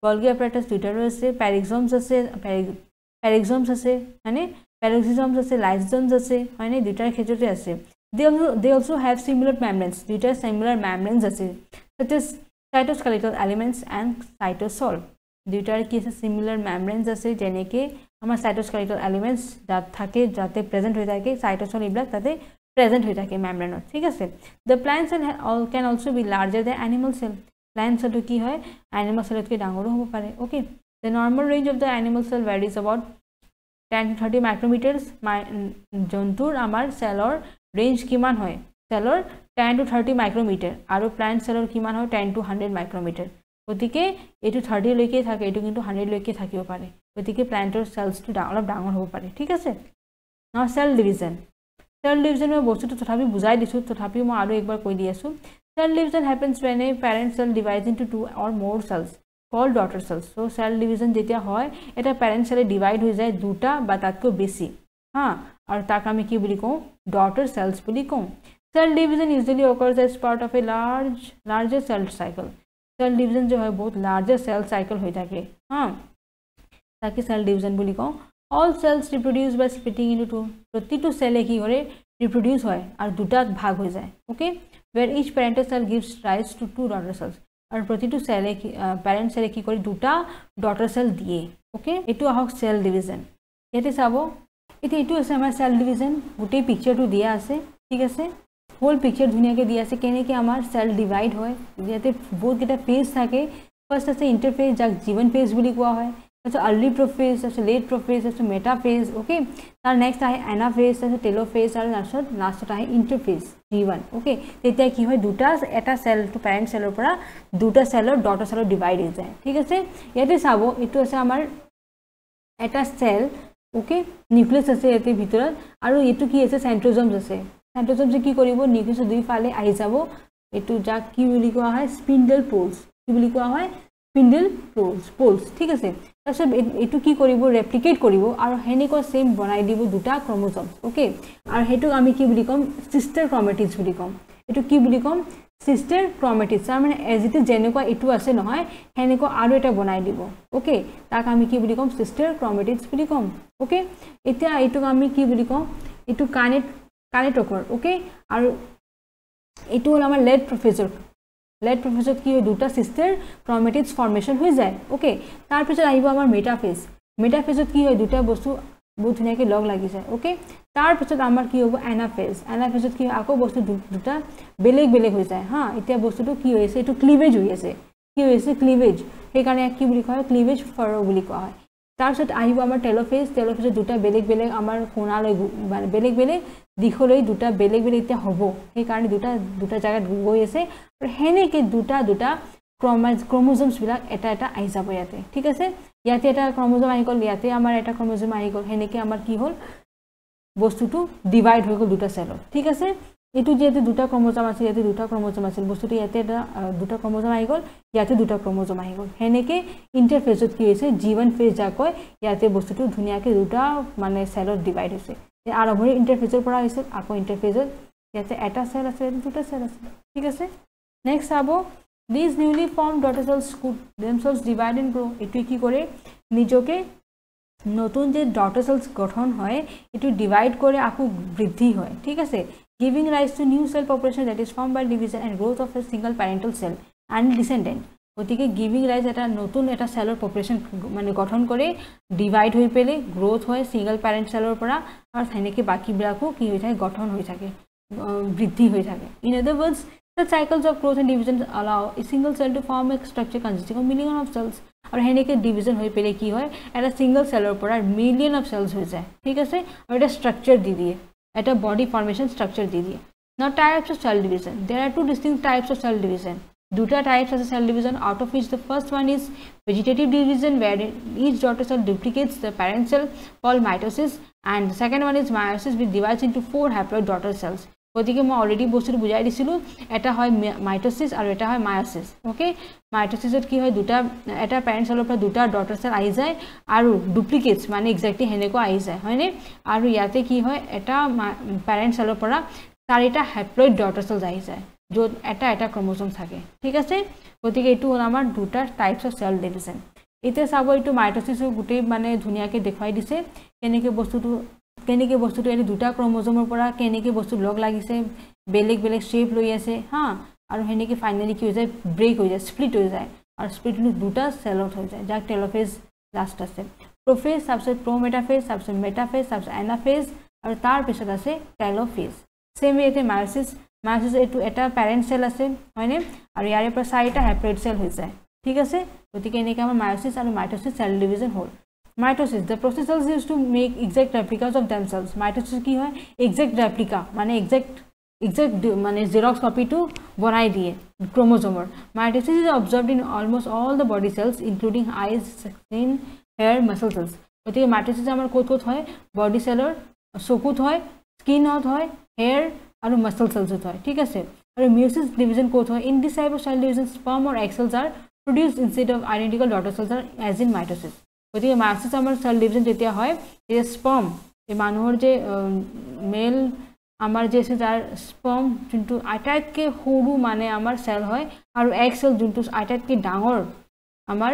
গলগি এপাৰাটাছ দুটাৰো আছে পেৰোক্সিজমছ আছে মানে পেৰোক্সিজমছ আছে লাইজোজমছ আছে হয়নে দুটাৰ ক্ষেত্ৰতে আছে they also have similar membranes দুটাৰ similar membranes আছে such as cytoskeletal elements and cytosol দুটাৰ কি আছে similar membranes আছে যেনেকৈ আমাৰ সাইটোস্কেলেটাল এলিমেন্টস যাত থাকে যাতে প্ৰেজেন্ট হৈ থাকে সাইটোসল এইবিলাক তাতে প্ৰেজেন্ট হৈ থাকে মেমব্ৰেনত ঠিক আছে the plant cell can also be larger than animal cell plant cell কি হয় animal cell তকৈ ডাঙৰো হ'ব পাৰে okay the normal range of the animal cell varies about 10 to 30 micrometers জন্তুৰ আমাৰ সেলৰ ৰেঞ্জ কিমান হয় সেলৰ 10 to 30 micrometer আৰু plant cellৰ কিমান হয় 10 to 100 micrometer গতিকে এটো 30 লৈকে থাকে এটো কিন্তু 100 লৈকে থাকিব পাৰে গতিকে প্লান্টৰ সেলছটো অলপ ডাঙৰ হ'ব পাৰে ঠিক আছে নাও সেল ডিভিজন মই বস্তুটো তথাপি বুজাই দিছো তথাপি মই আৰু একবাৰ কৈ দি আছো cell division happens when a parent cell divides into two or more cells called daughter cells so cell division যেতিয়া হয় এটা parent cell ডিভাইড হৈ যায় দুটা বা তাতকৈ বেছি আৰু তাক আমি কি বুলি কওঁ daughter cells বুলি কওঁ cell division usually occurs as part of a larger cell cycle cell division जो है बहुत larger cell cycle হৈ থাকে ताकि cell division বুলি কওঁ all cells reproduce by splitting into two প্ৰতিটো সেলে কি কৰে reproduce হয় আৰু দুটা ভাগ হৈ যায় okay where each parental cell gives rise to two daughter cells আৰু প্ৰতিটো সেলে প্যাৰেন্ট সেলে কি কৰে দুটা ডটাৰ সেল দিয়ে ওকে এটো আহক সেল ডিভিজন এতে চাব এটো আছে আমাৰ সেল ডিভিজন গোটেই পিকচাৰটো দিয়া আছে ঠিক আছে হোল পিকচাৰ ধুনিয়াকে দিয়া আছে কেনেকে আমাৰ সেল ডিভাইড হয় ইয়াতে বহুত কেটা ফেজ থাকে ফাৰ্স্ট আছে ইন্টাৰফেজ যাক জীवन ফেজ বুলি কোৱা হয় আছে अर्ली प्रोफेज আছে लेट प्रोफेज আছে मेटा फेज ओके তাৰ নেক্সট আহে এনাফেজ আছে টেলোফেজ আৰু লাষ্টত আহে ইন্টাৰফেজ G1 ওকে তেতিয়া কি হয় দুটা এটা সেল টু প্যাৰেন্ট সেলৰ পৰা দুটা সেলৰ ডটাৰ সেলৰ ডিভাইড হৈ যায় ঠিক আছে ইয়াতে চাব এটো আছে আমাৰ এটা সেল ওকে নিউক্লিয়াছ আছে ইয়াতে ভিতৰত আৰু এটো কি আছে সেন্ট্ৰোজোমছ আছে সেন্ট্ৰোজোমছ কি কৰিব নিউক্লিয়াছ দুই ফালে আহি যাব এটো যাক কি বুলি কোৱা হয় স্পিন্ডল পোলস কি বুলি কোৱা হয় স্পিন্ডল পোলস ঠিক আছে তাৰছত এটো কি কৰিব ৰেপ্লিকেট কৰিব আৰু হেনেকৈ সেম বনাই দিব দুটা ক্ৰোমোজোম ওকে আৰু হেতু আমি কি বুলি কম সিস্টাৰ ক্ৰোমেটিডছ বুলি কম এটো কি বুলি কম সিস্টাৰ ক্ৰোমেটিডছ মানে এজ ইট ইজ যেনেকুৱা এটো আছে নহয় হেনেকৈ আৰু এটা বনাই দিব ওকে তাক আমি কি বুলি কম সিস্টাৰ ক্ৰোমেটিডছ বুলি কম ওকে এতিয়া এটো আমি কি বুলি কম এটো কানেটকৰ ওকে আৰু এটো হল আমাৰ লেট প্ৰফেসৰ কি হয় দুটা সিস্টাৰ ক্ৰোমেটিডছ ফৰ্মেশন হৈ যায় ওকে তাৰ পিছত আহিব আমাৰ মেটাফেজত কি হয় দুটা বস্তু বহুত ধুনিয়াকে লগ লাগি যায় ওকে তাৰ পিছত আমাৰ কি হ'ব এনাফেজত কি আকৌ বস্তু দুটা বেলেগ হৈ যায় হা এতিয়া বস্তুটো কি হৈছে এটো ক্লিভেজ হৈ আছে কি হৈছে ক্লিভেজ সেই কাৰণে কি বুলি কয় ক্লিভেজ ফাৰো বুলি কোৱা হয় তাৰ পিছত আহিব আমাৰ টেলোফেজত দুটা বেলেগ আমাৰ কোণালৈ মানে বেলেগ দিখলৈ দুটা বেলেগ এতিয়া হ'ব সেই কাৰণে দুটা জায়গাত গৈ আছে আৰু হেনেকে দুটা ক্ৰোমোজোমছ বিলাক এটা আহি যাব ইয়াতে ঠিক আছে ইয়াতে এটা ক্ৰোমোজোম আহি গল ইয়াতে আমাৰ এটা ক্ৰোমোজোম আহি গল হেনেকে আমাৰ কি হল বস্তুটো ডিভাইড হৈ গল দুটা সেলত ঠিক আছে এটো যেতে দুটা ক্ৰোমোজোম আছে ইয়াতে দুটা ক্ৰোমোজোম আছে বস্তুটো ইয়াতে এটা দুটা ক্ৰোমোজোম আহি গল ইয়াতে দুটা ক্ৰোমোজোম আহি গল হেনেকে ইন্টাৰফেজত কি হৈছে G1 ফেজ যাকৈ ইয়াতে বস্তুটো ধুনিয়াকে দুটা মানে সেলত ডিভাইড হৈছে আৰম্ভণি ইন্টাৰফেজৰ পৰা হৈছে আকৌ ইন্টাৰফেজত ইয়াতে এটা সেল আছে দুটা সেল আছে ঠিক আছে নেক্সট আবো these newly formed daughter cells could themselves divide and grow এটো কি কৰে নিজকে নতুন যে daughter cells গঠন হয় এটো ডিভাইড করে আকৌ বৃদ্ধি হয় ঠিক আছে giving rise to new cell population that is formed by division and growth of a single parental cell and descendant ওটিকে giving rise এটা নতুন এটা সেলৰ পপুলেশন মানে গঠন কৰে ডিভাইড হৈ পেলে গ্ৰোথ হয় সিঙ্গল প্যাৰেন্ট সেলৰ পৰা আৰু হেনেকে বাকি বিলাকো কি হৈ থাকে গঠন হৈ থাকে বৃদ্ধি হৈ থাকে in other words the cycles of growth and division allow a single cell to form a structure consisting of million of cells আৰু হেনেকে ডিভিজন হৈ পেলে কি হয় এটা সিঙ্গল সেলৰ পৰা মিলিয়ন অফ সেলস হৈ যায় ঠিক আছে আৰু এটা স্ট্ৰাকচাৰ দি দিয়ে এটা বডি ফৰ্মেশন স্ট্ৰাকচাৰ দি দিয়ে now types of cell division there are two distinct types of cell division duta types of cell division out of which the first one is vegetative division where each daughter cell duplicates the parent cell called mitosis and the second one is meiosis which divides into 4 haploid daughter cells ওদিকে মই already বস্তুটো বুঝাই দিছিলো এটা হয় mitosis আৰু এটা হয় মায়োসিস ওকে মাইটোসিসত কি হয় দুটা এটা প্যাৰেন্ট সেলৰ পৰা দুটা ডটাৰ সেল আহি যায় আৰু ডুপ্লিকেটস মানে এক্স্যাক্টলি হেনেকৈ আহি যায় হয়নে আৰু ইয়াতে কি হয় এটা প্যাৰেন্ট সেলৰ পৰা চাৰিটা হ্যাপ্লয়েড ডটাৰ সেল আহি যায় য'ত এটা ক্ৰোমোজোম থাকে ঠিক আছে ওদিকে এটো হল আমাৰ দুটা টাইপস অফ সেল ডিভিজন এতে চাব এটো মাইটোসিসৰ গুটেই মানে ধুনিয়াকে দেখাই দিছে কেনেকে বস্তুটো এই দুটা ক্ৰোমোজোমৰ পৰা কেনেকে বস্তু লগ লাগিছে বেলেগ শেপ লৈ আছে হা আৰু হেনেকে ফাইনালি কি হৈ যায় ব্ৰেক হৈ যায় স্প্লিট হৈ যায় আৰু স্প্লিটটো দুটা সেলত হৈ যায় যাক টেলোফেজ লাষ্ট আছে প্ৰফেজ তাৰপিছত প্ৰমেটাফেজ তাৰপিছত মেটাফেজ তাৰপিছত এনাফেজ আৰু তাৰ পিছত আছে টেলোফেজ সেম এতে মায়োসিস এটো এটা প্যাৰেন্ট সেল আছে হয়নে আৰু ইয়াৰে পৰা চাৰিটা হ্যাপ্লয়েড সেল হৈ যায় ঠিক আছে গতিকে এনেকৈ আমাৰ মায়োসিস আৰু মাইটোসিস সেল ডিভিজন হ'ল Mitosis the process cells used to make exact replicas of themselves mitosis কি হয় exact replica মানে exact মানে xerox copy to বনাই দিয়ে ক্ৰোমোজোমৰ mitosis is observed in almost all the body cells including eyes skin hair muscle cells গতিকে mitosis আমাৰ ক'ত হয় বডি সেলৰ চকুত হয় স্কিনত হয় hair আৰু muscle cells হয় ঠিক আছে আৰু meiosis division ক'ত হয় in this type of cell division sperm or egg cells are produced instead of identical daughter cells as in mitosis গতিকে মায়োসিস আমাৰ সেল ডিভিজন যেতিয়া হয় এই স্পাৰ্ম এই মানুহৰ যে মেল আমাৰ যে আছে যাৰ স্পাৰ্ম যোনটো আটাইতকৈ সৰু মানে আমাৰ সেল হয় আৰু এগ সেল যোনটো আটাইতকৈ ডাঙৰ আমাৰ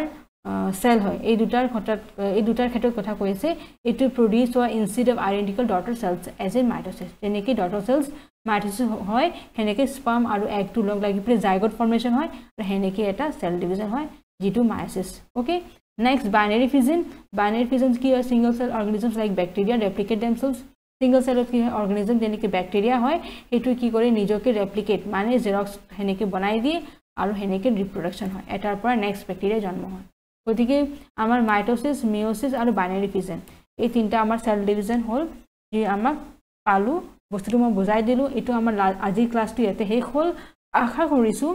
সেল হয় এই দুটাৰ ক্ষেত্ৰত কথা কৈছে ইটো প্ৰডিউস হয় instead of identical daughter cells as a mitosis যেনেকৈ ডটাৰ সেলস মাইটোসিস হয় হেনেকৈ স্পাৰ্ম আৰু এগটো লগ লাগি পেলাই জাইগোট ফৰ্মেশন হয় আৰু হেনেকৈ এটা সেল ডিভিজন হয় যেটো meiosis okay next binary fission কি হয় single cell organisms like bacteria replicate themselves single সেলত কি অর্গানিজম যেনেকৈ ব্যাকটেরিয়া হয় এটো কি কৰে নিজকে ৰেপ্লিকেট মানে জেৰক্স হেনেকৈ বনাই দিয়ে আৰু হেনেকৈ ৰিপ্ৰডাকশন হয় এটাৰ পৰা নেক্সট ব্যাকটেৰিয়া জন্ম হয় গতিকে আমাৰ মাইটোসিস মিয়োসিস আৰু বাইনাৰি ফিজন এই তিনটা আমাৰ সেল ডিভিজন হল যি আমাক পালো বস্তুটো মই বুজাই দিলো এটো আমাৰ আজিৰ ক্লাছটো ইয়াতে শেষ হল আশা কৰিছো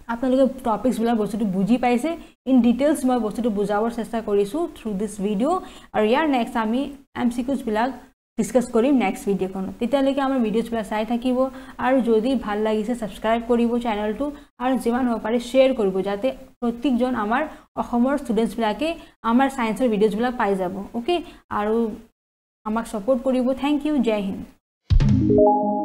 আপোনালোকে টপিকস বিলাক বস্তুটো বুজি পাইছে ইন ডিটেইলস মই বস্তুটো বুজাবৰ চেষ্টা কৰিছো থ্ৰু দিস ভিডিও আৰু ইয়াৰ নেক্সট আমি এমসিকিউজ বিলাক ডিসকাস কৰিম নেক্সট ভিডিওখনত তেতিয়ালৈকে আমাৰ ভিডিওছ বিলাক চাই থাকিব আৰু যদি ভাল লাগিছে সাবস্ক্ৰাইব কৰিব চেনেলটো আৰু যিমান হ'ব পাৰে শেয়াৰ কৰিব যাতে প্ৰত্যেকজন আমাৰ অসমৰ ষ্টুডেন্টস বিলাকে আমাৰ সায়েন্সৰ ভিডিওছ বিলাক পাই যাব ওকে আৰু আমাক সাপোৰ্ট কৰিব থ্যাংক ইউ জয় হিন্দ